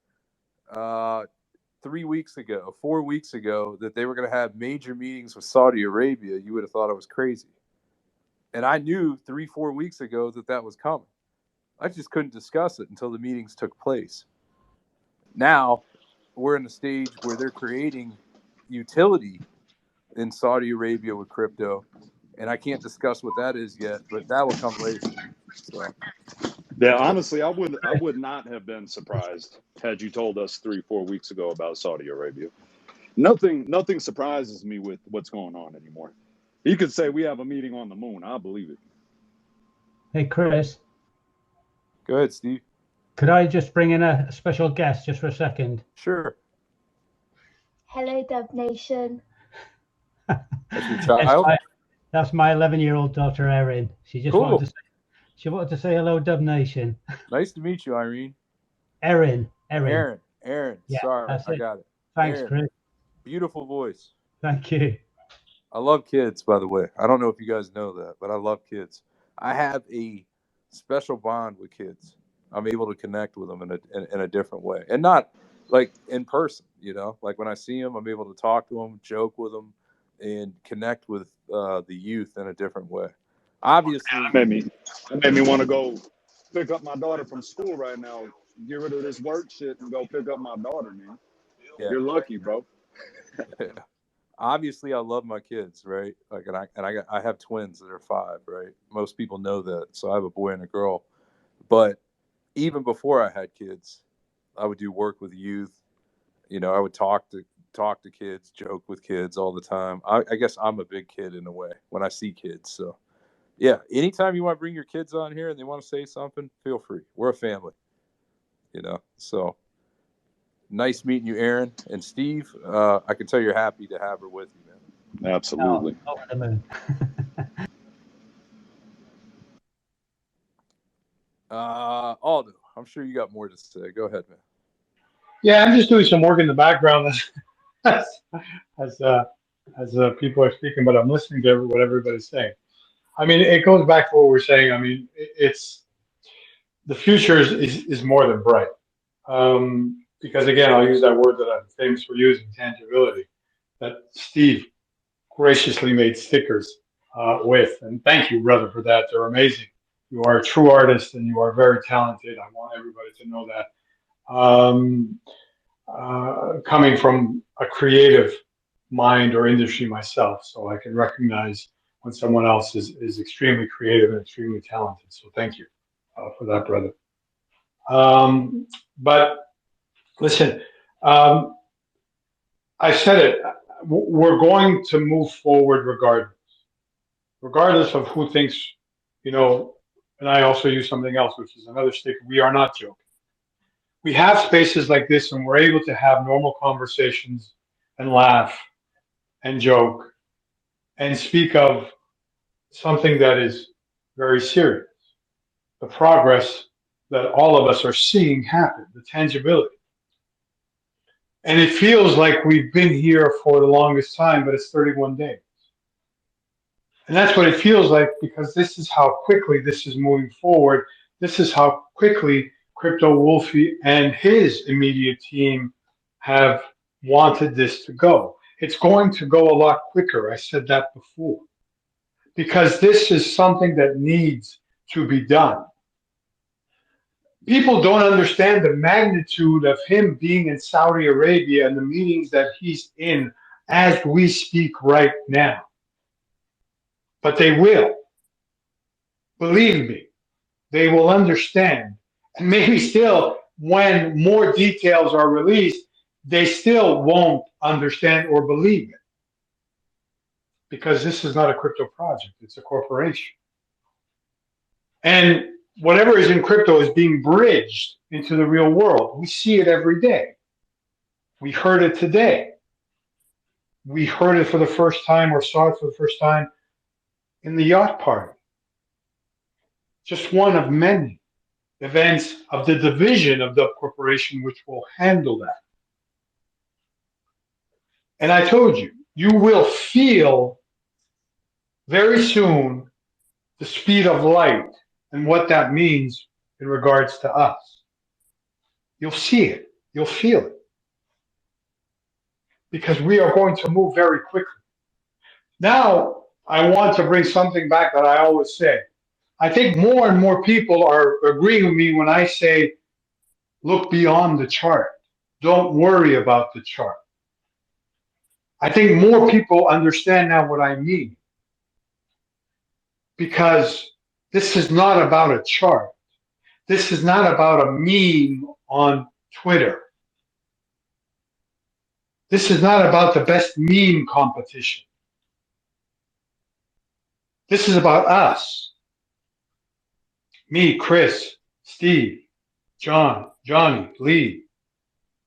3 weeks ago, 4 weeks ago, that they were going to have major meetings with Saudi Arabia, you would have thought I was crazy. And I knew 3-4 weeks ago that was coming. I just couldn't discuss it until the meetings took place. Now we're in a stage where they're creating utility in Saudi Arabia with crypto, and I can't discuss what that is yet, but that will come later. So, Yeah, honestly, I would not have been surprised had you told us 3-4 weeks ago about Saudi Arabia. Nothing surprises me with what's going on anymore. You could say we have a meeting on the moon. I believe it. Hey, Chris, go ahead, Steve. could I just bring in a special guest just for a second? Sure. Hello, Dub Nation. That's your child? That's my 11-year-old daughter, Erin. She just Cool. wanted to say hello, Dub Nation. Nice to meet you, Irene. Erin. Aaron. Yeah, Sorry, that's I it. got it. Thanks, Aaron. Chris. Beautiful voice. Thank you. I love kids, by the way. I don't know if you guys know that, but I love kids. I have a special bond with kids. I'm able to connect with them in a different way, and not like in person. You know, like when I see them, I'm able to talk to them, joke with them, and connect with the youth in a different way. Obviously, That made me want to go pick up my daughter from school right now. Get rid of this work shit and go pick up my daughter, man. yeah. You're lucky, bro. Obviously, I love my kids, right? Like, I have twins that are 5, right? Most people know that, so I have a boy and a girl. But even before I had kids, I would do work with youth. You know, I would talk to kids, joke with kids all the time. I guess I'm a big kid in a way when I see kids. So, yeah, anytime you want to bring your kids on here and they want to say something, feel free. We're a family, you know. So, nice meeting you, Aaron. And Steve, I can tell you're happy to have her with you, man. Absolutely. Over the moon. Aldo, I'm sure you got more to say. Go ahead, man. Yeah, I'm just doing some work in the background as people are speaking, but I'm listening to what everybody's saying. I mean, it goes back to what we're saying. I mean, it's the future is more than bright. Because again, I'll use that word that I'm famous for using, tangibility, that Steve graciously made stickers with. And thank you, brother, for that. They're amazing. You are a true artist and you are very talented. I want everybody to know that. Coming from a creative mind or industry myself, so I can recognize when someone else is extremely creative and extremely talented. So thank you for that, brother. But listen, I said it. We're going to move forward regardless of who thinks, you know. And I also use something else, which is another sticker. We are not joking. We have spaces like this, and we're able to have normal conversations and laugh and joke and speak of something that is very serious. The progress that all of us are seeing happen, the tangibility. And it feels like we've been here for the longest time, but it's 31 days. And that's what it feels like, because this is how quickly this is moving forward. This is how quickly Crypto Wolfie and his immediate team have wanted this to go. It's going to go a lot quicker. I said that before, because this is something that needs to be done. People don't understand the magnitude of him being in Saudi Arabia and the meetings that he's in as we speak right now. But they will. Believe me, they will understand. And maybe still, when more details are released, they still won't understand or believe it. Because this is not a crypto project, it's a corporation. And whatever is in crypto is being bridged into the real world. We see it every day. We heard it today. We heard it for the first time, or saw it for the first time in the yacht party. Just one of many events of the division of the corporation which will handle that. And I told you, you will feel very soon the speed of light and what that means in regards to us. You'll see it. You'll feel it. Because we are going to move very quickly. Now, I want to bring something back that I always say. I think more and more people are agreeing with me when I say, look beyond the chart. Don't worry about the chart. I think more people understand now what I mean, because this is not about a chart. This is not about a meme on Twitter. This is not about the best meme competition. This is about us. Me, Chris, Steve, John, Johnny, Lee,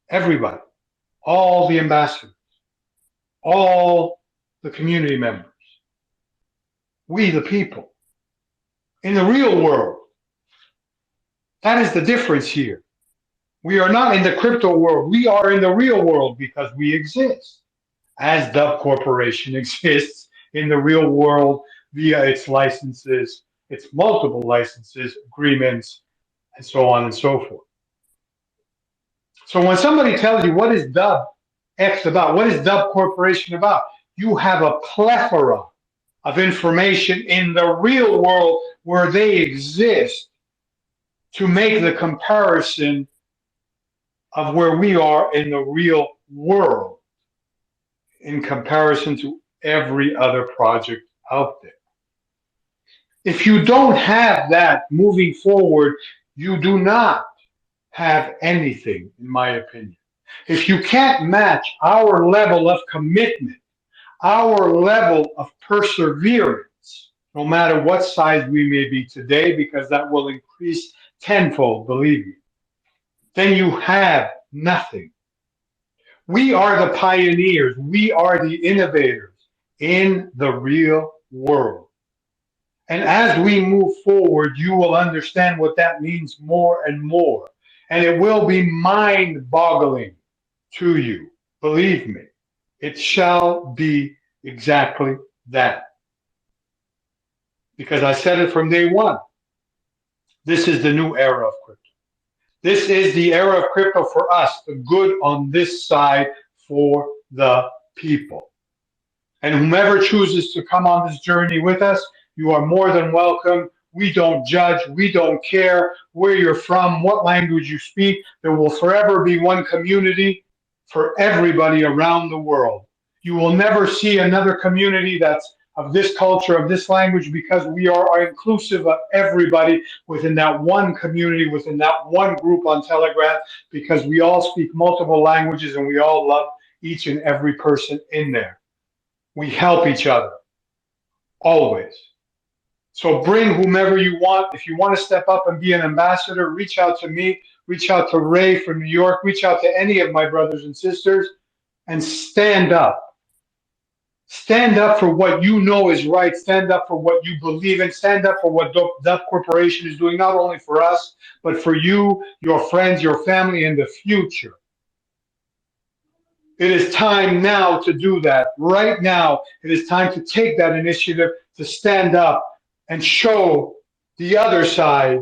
everybody, all the ambassadors, all the community members. We, the people. In the real world. That is the difference here. We are not in the crypto world. We are in the real world because we exist. As Dub Corporation exists in the real world via its licenses, its multiple licenses, agreements, and so on and so forth. So when somebody tells you what is Dubx about, what is Dub Corporation about, you have a plethora of information in the real world where they exist to make the comparison of where we are in the real world in comparison to every other project out there. If you don't have that moving forward, you do not have anything, in my opinion. If you can't match our level of commitment, our level of perseverance, no matter what size we may be today, because that will increase tenfold, believe me, then you have nothing. We are the pioneers. We are the innovators in the real world. And as we move forward, you will understand what that means more and more. And it will be mind-boggling to you. Believe me, it shall be exactly that. Because I said it from day one. This is the new era of crypto. This is the era of crypto for us, the good on this side for the people. And whomever chooses to come on this journey with us, you are more than welcome. We don't judge. We don't care where you're from, what language you speak. There will forever be one community for everybody around the world. You will never see another community that's of this culture, of this language, because we are inclusive of everybody within that one community, within that one group on Telegram, because we all speak multiple languages and we all love each and every person in there. We help each other, always. So bring whomever you want. If you want to step up and be an ambassador, reach out to me, reach out to Ray from New York, reach out to any of my brothers and sisters, and stand up. Stand up for what you know is right. Stand up for what you believe in. Stand up for what Dub Corporation is doing, not only for us, but for you, your friends, your family, in the future. It is time now to do that. Right now, it is time to take that initiative to stand up and show the other side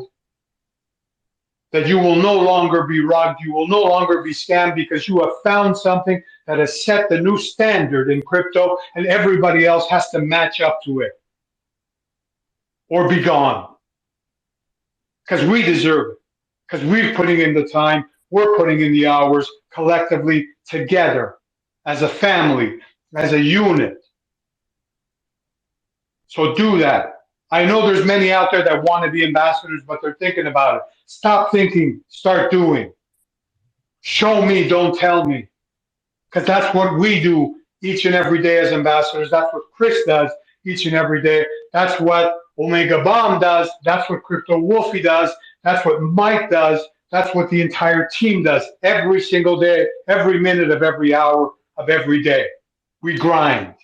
that you will no longer be robbed, you will no longer be scammed, because you have found something that has set the new standard in crypto, and everybody else has to match up to it or be gone. Because we deserve it. Because we're putting in the time, we're putting in the hours collectively together as a family, as a unit. So do that. I know there's many out there that want to be ambassadors, but they're thinking about it. Stop thinking, start doing. Show me, don't tell me. Because that's what we do each and every day as ambassadors. That's what Chris does each and every day. That's what Omega Bomb does. That's what Crypto Wolfie does. That's what Mike does. That's what the entire team does every single day, every minute of every hour of every day. We grind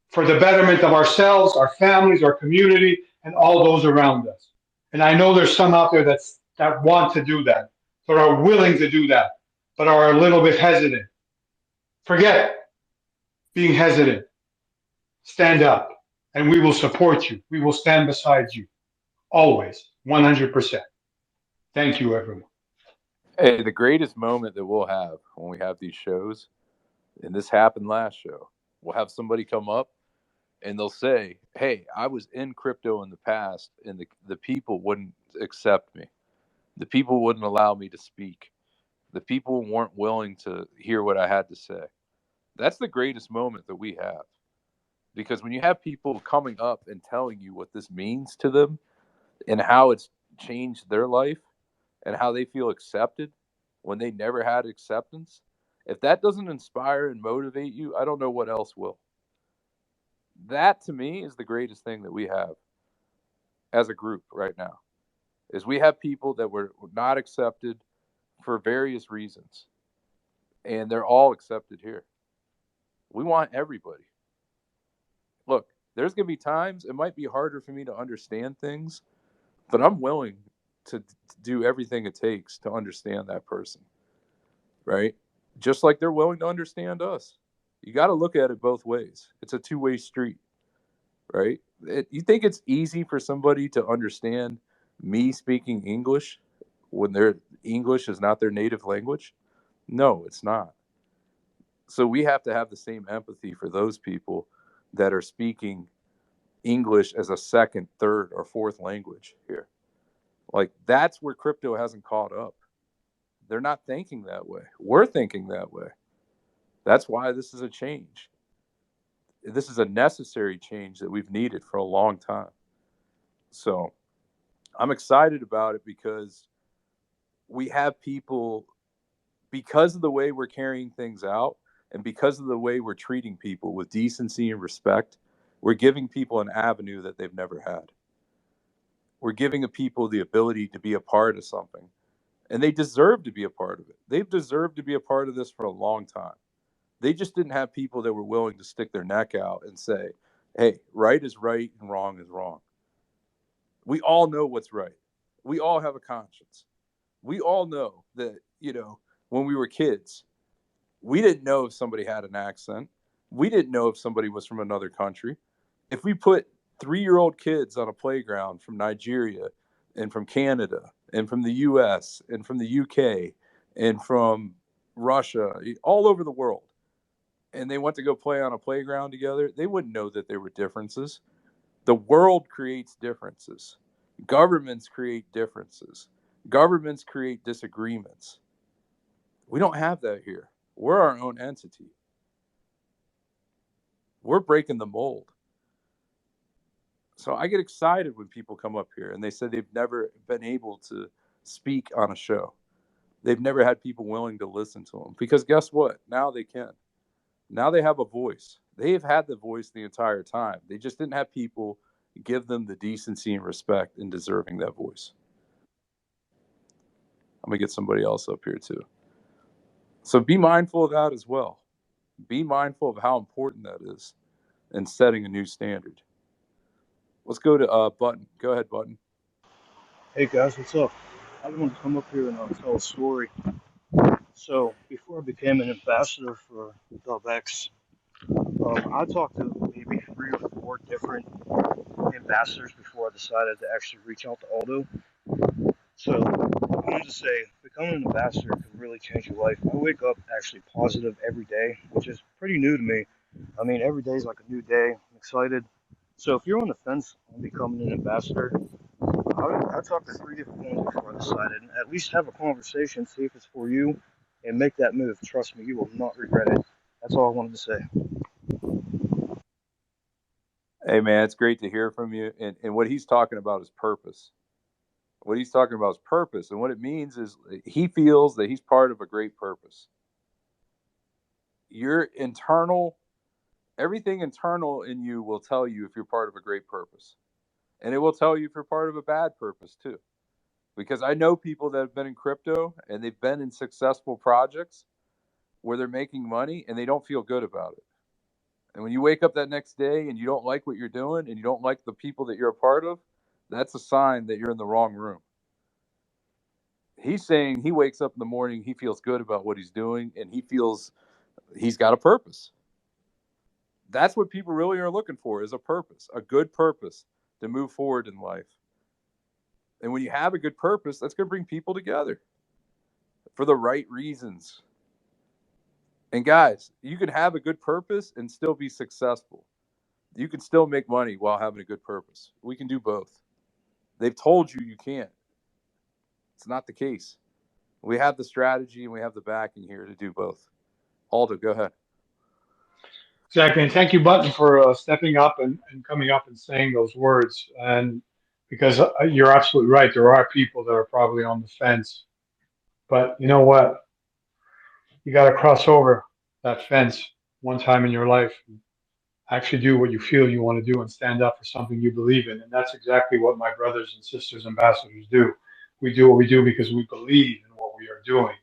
for the betterment of ourselves, our families, our community, and all those around us. And I know there's some out there that want to do that, that are willing to do that, but are a little bit hesitant. Forget being hesitant. Stand up, and we will support you. We will stand beside you, always, 100%. Thank you, everyone. Hey, the greatest moment that we'll have when we have these shows, and this happened last show, we'll have somebody come up and they'll say, hey, I was in crypto in the past, and the people wouldn't accept me. The people wouldn't allow me to speak. The people weren't willing to hear what I had to say. That's the greatest moment that we have. Because when you have people coming up and telling you what this means to them and how it's changed their life and how they feel accepted when they never had acceptance, if that doesn't inspire and motivate you, I don't know what else will. That to me is the greatest thing that we have as a group right now. Is we have people that were not accepted for various reasons, and they're all accepted here. We want everybody. Look, there's going to be times it might be harder for me to understand things, but I'm willing to do everything it takes to understand that person, right? Just like they're willing to understand us. You got to look at it both ways. It's a two-way street, right? You think it's easy for somebody to understand me speaking English when their English is not their native language? No, it's not. So we have to have the same empathy for those people that are speaking English as a second, third, or fourth language here. Like, that's where crypto hasn't caught up. They're not thinking that way. We're thinking that way. That's why this is a change. This is a necessary change that we've needed for a long time. So I'm excited about it because we have people, because of the way we're carrying things out and because of the way we're treating people with decency and respect, we're giving people an avenue that they've never had. We're giving people the ability to be a part of something, and they deserve to be a part of it. They've deserved to be a part of this for a long time. They just didn't have people that were willing to stick their neck out and say, hey, right is right and wrong is wrong. We all know what's right. We all have a conscience. We all know that, when we were kids, we didn't know if somebody had an accent. We didn't know if somebody was from another country. If we put 3-year-old kids on a playground from Nigeria and from Canada and from the US and from the UK and from Russia, all over the world, and they went to go play on a playground together, they wouldn't know that there were differences. The world creates differences. Governments create differences. Governments create disagreements. We don't have that here. We're our own entity. We're breaking the mold. So I get excited when people come up here and they say they've never been able to speak on a show. They've never had people willing to listen to them. Because guess what? Now they can. Now they have a voice. They've had the voice the entire time. They just didn't have people give them the decency and respect in deserving that voice. I'm going to get somebody else up here too. So be mindful of that as well. Be mindful of how important that is in setting a new standard. Let's go to Button. Go ahead, Button. Hey guys, what's up? I want to come up here and tell a story. So, before I became an ambassador for Dubx, I talked to maybe 3 or 4 different ambassadors before I decided to actually reach out to Aldo. So, I wanted to say, becoming an ambassador can really change your life. I wake up actually positive every day, which is pretty new to me. I mean, every day is like a new day. I'm excited. So, if you're on the fence on becoming an ambassador, I talked to 3 different ones before I decided, and at least have a conversation, see if it's for you, and make that move. Trust me, you will not regret it. That's all I wanted to say. Hey, man, it's great to hear from you. And what he's talking about is purpose. What he's talking about is purpose. And what it means is he feels that he's part of a great purpose. Your internal, everything internal in you will tell you if you're part of a great purpose. And it will tell you if you're part of a bad purpose too. Because I know people that have been in crypto and they've been in successful projects where they're making money and they don't feel good about it. And when you wake up that next day and you don't like what you're doing and you don't like the people that you're a part of, that's a sign that you're in the wrong room. He's saying he wakes up in the morning, he feels good about what he's doing, and he feels he's got a purpose. That's what people really are looking for, is a purpose, a good purpose to move forward in life. And when you have a good purpose, that's going to bring people together for the right reasons. And guys, you can have a good purpose and still be successful. You can still make money while having a good purpose. We can do both. They've told you can't. It's not the case. We have the strategy and we have the backing here to do both. Aldo, go ahead. Exactly, and thank you, Button, for stepping up and coming up and saying those words. And because you're absolutely right, there are people that are probably on the fence. But you know what? You got to cross over that fence one time in your life. And actually do what you feel you want to do and stand up for something you believe in. And that's exactly what my brothers and sisters ambassadors do. We do what we do because we believe in what we are doing.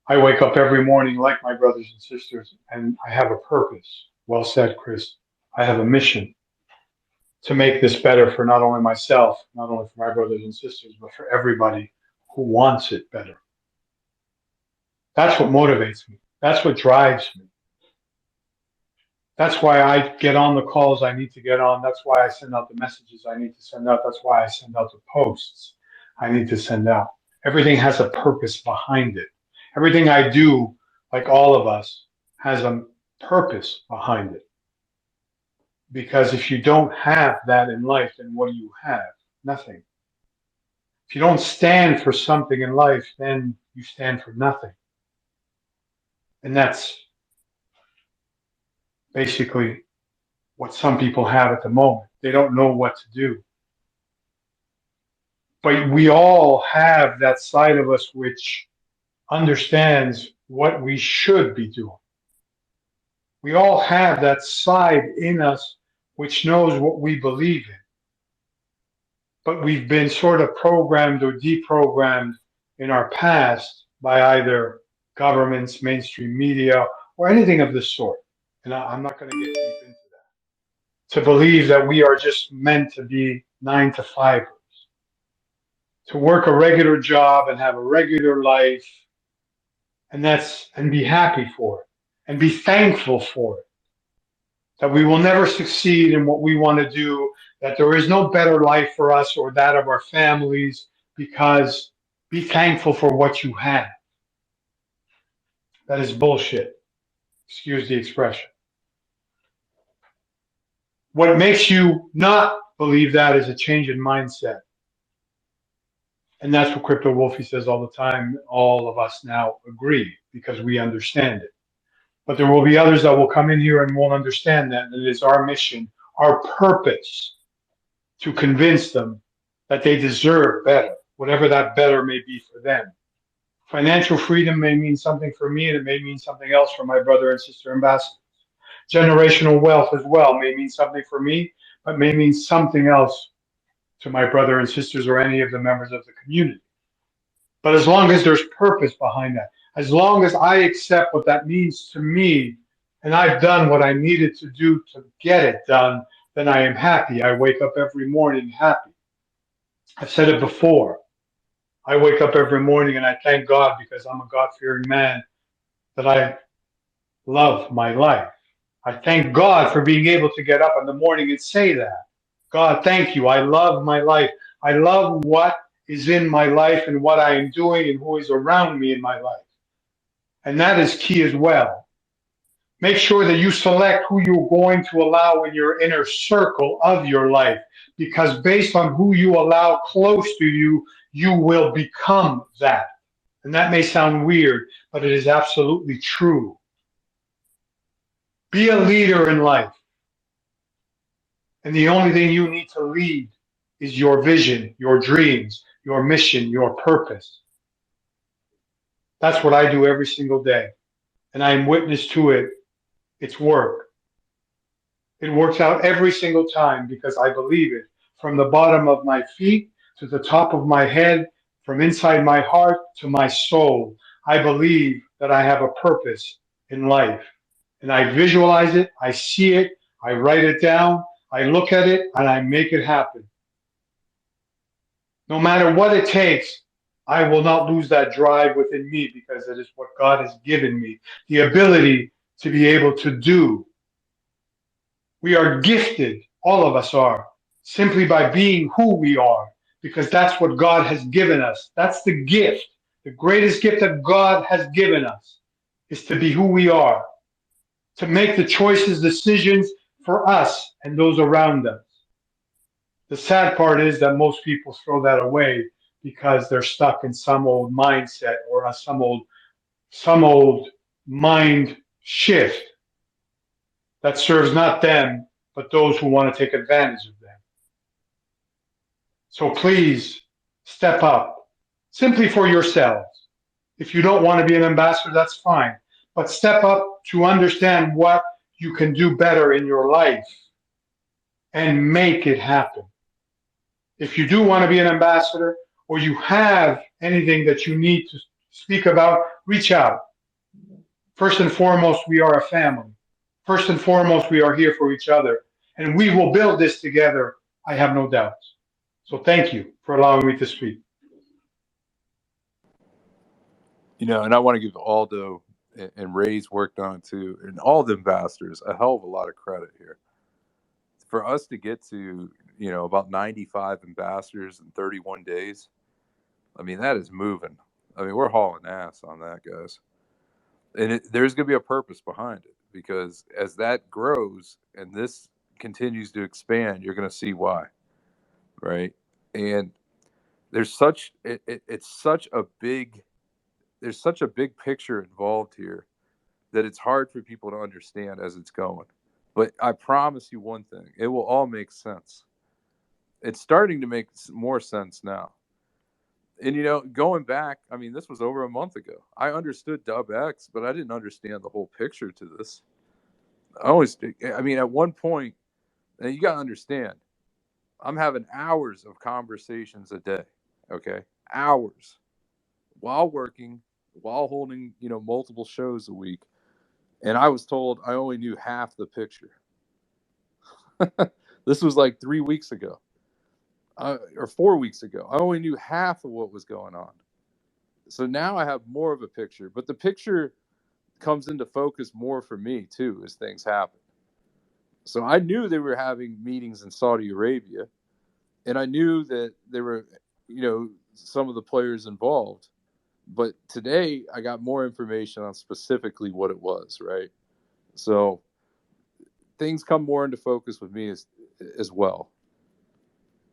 I wake up every morning like my brothers and sisters, and I have a purpose. Well said, Chris. I have a mission to make this better for not only myself, not only for my brothers and sisters, but for everybody who wants it better. That's what motivates me. That's what drives me. That's why I get on the calls I need to get on. That's why I send out the messages I need to send out. That's why I send out the posts I need to send out. Everything has a purpose behind it. Everything I do, like all of us, has a purpose behind it. Because if you don't have that in life, then what do you have? Nothing. If you don't stand for something in life, then you stand for nothing. And that's basically what some people have at the moment. They don't know what to do. But we all have that side of us which understands what we should be doing. We all have that side in us which knows what we believe in. But we've been sort of programmed or deprogrammed in our past by either governments, mainstream media, or anything of this sort. And I'm not going to get deep into that. To believe that we are just meant to be 9 to 5ers, to work a regular job and have a regular life, and be happy for it and be thankful for it. That we will never succeed in what we want to do, that there is no better life for us or that of our families, because be thankful for what you have. That is bullshit. Excuse the expression. What makes you not believe that is a change in mindset. And that's what Crypto Wolfie says all the time. All of us now agree because we understand it. But there will be others that will come in here and won't understand that. And it is our mission, our purpose, to convince them that they deserve better, whatever that better may be for them. Financial freedom may mean something for me, and it may mean something else for my brother and sister ambassadors. Generational wealth as well may mean something for me, but may mean something else to my brother and sisters or any of the members of the community. But as long as there's purpose behind that, as long as I accept what that means to me, and I've done what I needed to do to get it done, then I am happy. I wake up every morning happy. I've said it before. I wake up every morning and I thank God because I'm a God-fearing man that I love my life. I thank God for being able to get up in the morning and say that. God, thank you. I love my life. I love what is in my life and what I am doing and who is around me in my life. And that is key as well. Make sure that you select who you're going to allow in your inner circle of your life, because based on who you allow close to you, you will become that. And that may sound weird, but it is absolutely true. Be a leader in life. And the only thing you need to lead is your vision, your dreams, your mission, your purpose. That's what I do every single day. And I am witness to it. It's work. It works out every single time because I believe it. From the bottom of my feet to the top of my head, from inside my heart to my soul, I believe that I have a purpose in life. And I visualize it, I see it, I write it down, I look at it, and I make it happen. No matter what it takes, I will not lose that drive within me because it is what God has given me, the ability to be able to do. We are gifted, all of us are, simply by being who we are, because that's what God has given us. That's the gift. The greatest gift that God has given us is to be who we are, to make the choices, decisions for us and those around us. The sad part is that most people throw that away because they're stuck in some old mindset or some old mind shift. that serves not them, but those who want to take advantage of them. So please step up simply for yourselves. If you don't want to be an ambassador, that's fine. But step up to understand what you can do better in your life and make it happen. If you do want to be an ambassador or you have anything that you need to speak about, reach out. First and foremost, we are a family. First and foremost, we are here for each other. And we will build this together, I have no doubts. So thank you for allowing me to speak. You know, and I want to give Aldo and Ray's worked on it too, and all the ambassadors a hell of a lot of credit here. For us to get to, you know, about 95 ambassadors in 31 days, I mean, that is moving. I mean, we're hauling ass on that, guys. And there's going to be a purpose behind it, because as that grows and this continues to expand, you're going to see why, right? And there's such it's such a big there's such a big picture involved here that it's hard for people to understand as it's going. But I promise you one thing, it will all make sense. It's starting to make more sense now. And, you know, going back, I mean, this was over a month ago. I understood Dubx, but I didn't understand the whole picture to this. I mean, at one point, and you got to understand, I'm having hours of conversations a day, okay? Hours while working, while holding, you know, multiple shows a week. And I was told I only knew half the picture. This was like 3 weeks ago, or 4 weeks ago. I only knew half of what was going on. So now I have more of a picture, but the picture comes into focus more for me too as things happen. So I knew they were having meetings in Saudi Arabia, and I knew that there were, you know, some of the players involved. But today I got more information on specifically what it was, right? So things come more into focus with me as well.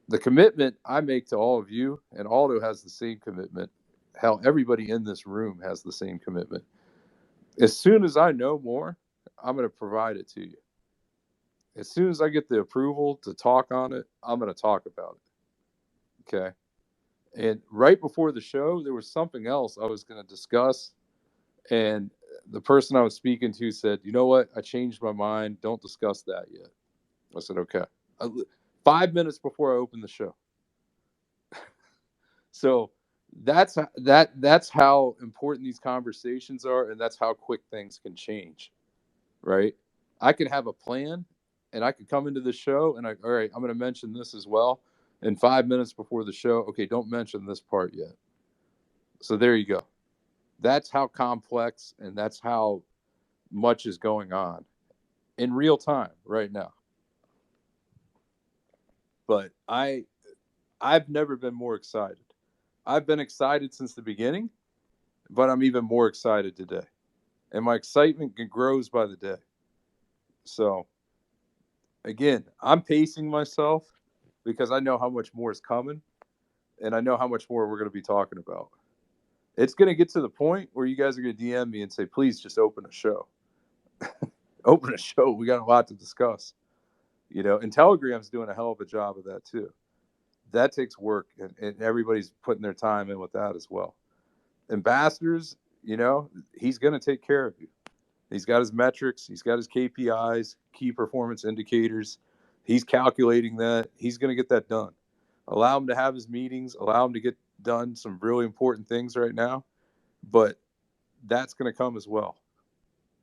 The commitment I make to all of you, and Aldo has the same commitment, how everybody in this room has the same commitment. As soon as I know more, I'm going to provide it to you. As soon as I get the approval to talk on it, I'm going to talk about it. Okay. And right before the show, there was something else I was going to discuss. And the person I was speaking to said, you know what? I changed my mind. Don't discuss that yet. I said, okay. 5 minutes before I opened the show. So that's how important these conversations are, and that's how quick things can change, right? I could have a plan, and I could come into the show, and all right, I'm going to mention this as well. And 5 minutes before the show, okay, don't mention this part yet. So there you go. That's how complex, and that's how much is going on in real time right now. But I've never been more excited. I've been excited since the beginning, but I'm even more excited today. And my excitement grows by the day. So, again, I'm pacing myself because I know how much more is coming, and I know how much more we're going to be talking about. It's going to get to the point where you guys are going to DM me and say, please just open a show. Open a show. We got a lot to discuss. You know, and Telegram's doing a hell of a job of that too. That takes work, and everybody's putting their time in with that as well. Ambassadors, you know, he's going to take care of you. He's got his metrics. He's got his KPIs, key performance indicators. He's calculating that. He's going to get that done. Allow him to have his meetings. Allow him to get done some really important things right now. But that's going to come as well,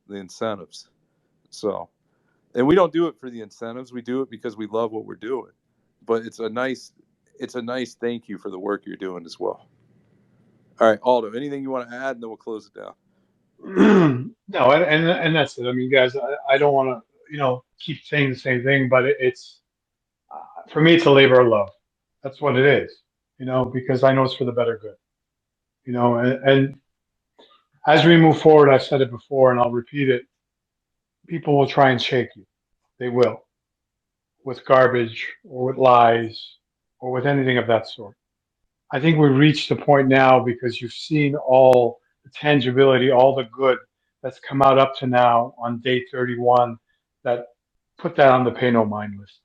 the incentives. So, and we don't do it for the incentives. We do it because we love what we're doing. But it's a nice thank you for the work you're doing as well. All right, Aldo, anything you want to add, and then we'll close it down. No, and that's it. I mean, guys, I don't want to, you know, keep saying the same thing, but it's for me, it's a labor of love. That's what it is, you know, because I know it's for the better good, you know, and as we move forward, I've said it before, and I'll repeat it. People will try and shake you. They will, with garbage or with lies or with anything of that sort. I think we've reached the point now because you've seen all the tangibility, all the good that's come out up to now on day 31, that put that on the pay no mind list.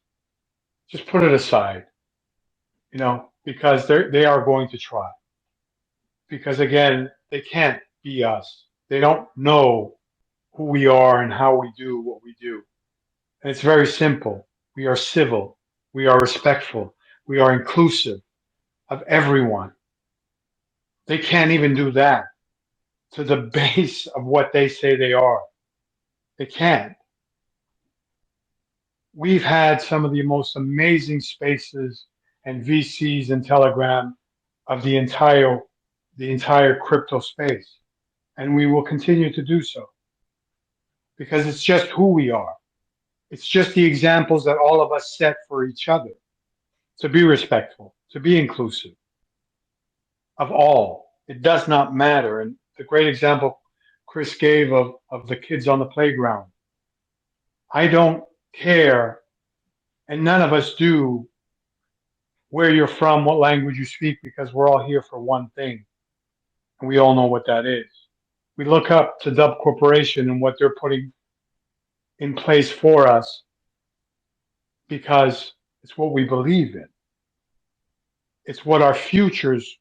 Just put it aside, because they are going to try. Because again, they can't be us. They don't know who we are and how we do what we do. And it's very simple. We are civil. We are respectful. We are inclusive of everyone. They can't even do that to the base of what they say they are. They can't. We've had some of the most amazing spaces and VCs and Telegram of the entire crypto space. And we will continue to do so because it's just who we are. It's just the examples that all of us set for each other to be respectful, to be inclusive of all. It does not matter. And the great example Chris gave of the kids on the playground. I don't care, and none of us do, where you're from, what language you speak, because we're all here for one thing. And we all know what that is. We look up to Dub Corporation and what they're putting in place for us because it's what we believe in. It's what our futures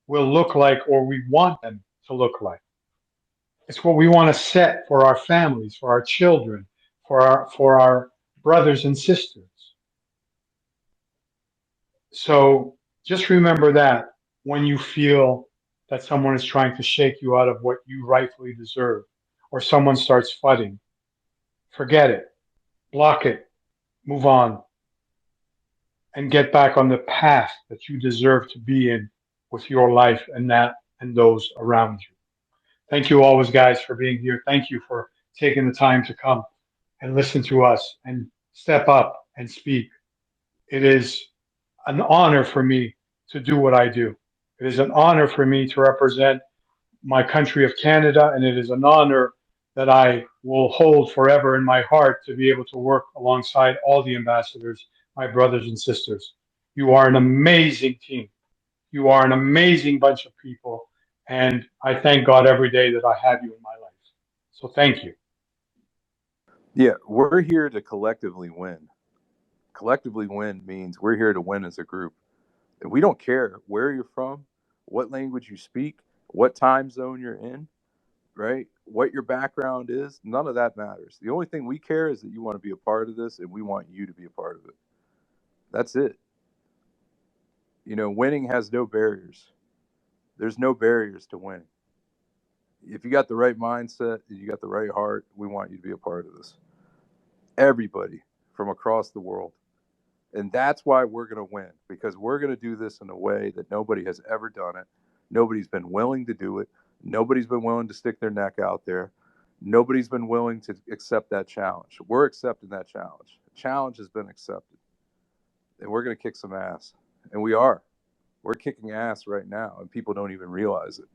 will look like or we want them to look like. It's what we want to set for our families, for our children, for our brothers and sisters. So just remember that when you feel that someone is trying to shake you out of what you rightfully deserve, or someone starts fudding, forget it, block it, move on, and get back on the path that you deserve to be in with your life and those around you. Thank you always, guys, for being here. Thank you for taking the time to come and listen to us and step up and speak. It is an honor for me to do what I do. It is an honor for me to represent my country of Canada, and it is an honor that I will hold forever in my heart to be able to work alongside all the ambassadors, my brothers and sisters. You are an amazing team. You are an amazing bunch of people, and I thank God every day that I have you in my life. So thank you. Yeah, we're here to collectively win. Collectively win means we're here to win as a group. And we don't care where you're from, what language you speak, what time zone you're in, right? What your background is. None of that matters. The only thing we care is that you want to be a part of this and we want you to be a part of it. That's it. Winning has no barriers. There's no barriers to winning. If you got the right mindset, you got the right heart, we want you to be a part of this. Everybody from across the world. And that's why we're going to win, because we're going to do this in a way that nobody has ever done it. Nobody's been willing to do it. Nobody's been willing to stick their neck out there. Nobody's been willing to accept that challenge. We're accepting that challenge. The challenge has been accepted. And we're going to kick some ass. And we are. We're kicking ass right now, and people don't even realize it.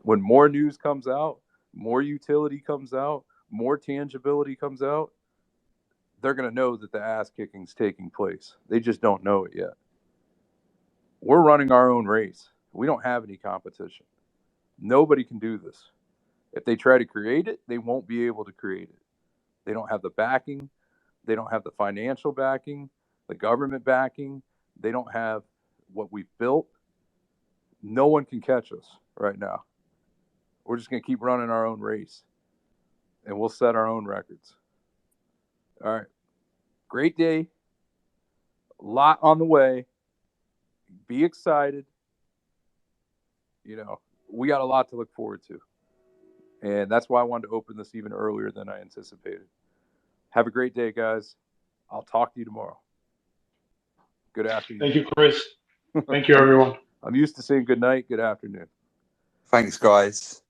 When more news comes out, more utility comes out, more tangibility comes out, they're going to know that the ass kicking is taking place. They just don't know it yet. We're running our own race. We don't have any competition. Nobody can do this. If they try to create it, they won't be able to create it. They don't have the backing. They don't have the financial backing, the government backing. They don't have what we've built. No one can catch us right now. We're just going to keep running our own race, and we'll set our own records. All right. Great day. A lot on the way. Be excited. We got a lot to look forward to. And that's why I wanted to open this even earlier than I anticipated. Have a great day, guys. I'll talk to you tomorrow. Good afternoon. Thank you, Chris. Thank you, everyone. I'm used to saying good night, good afternoon. Thanks, guys.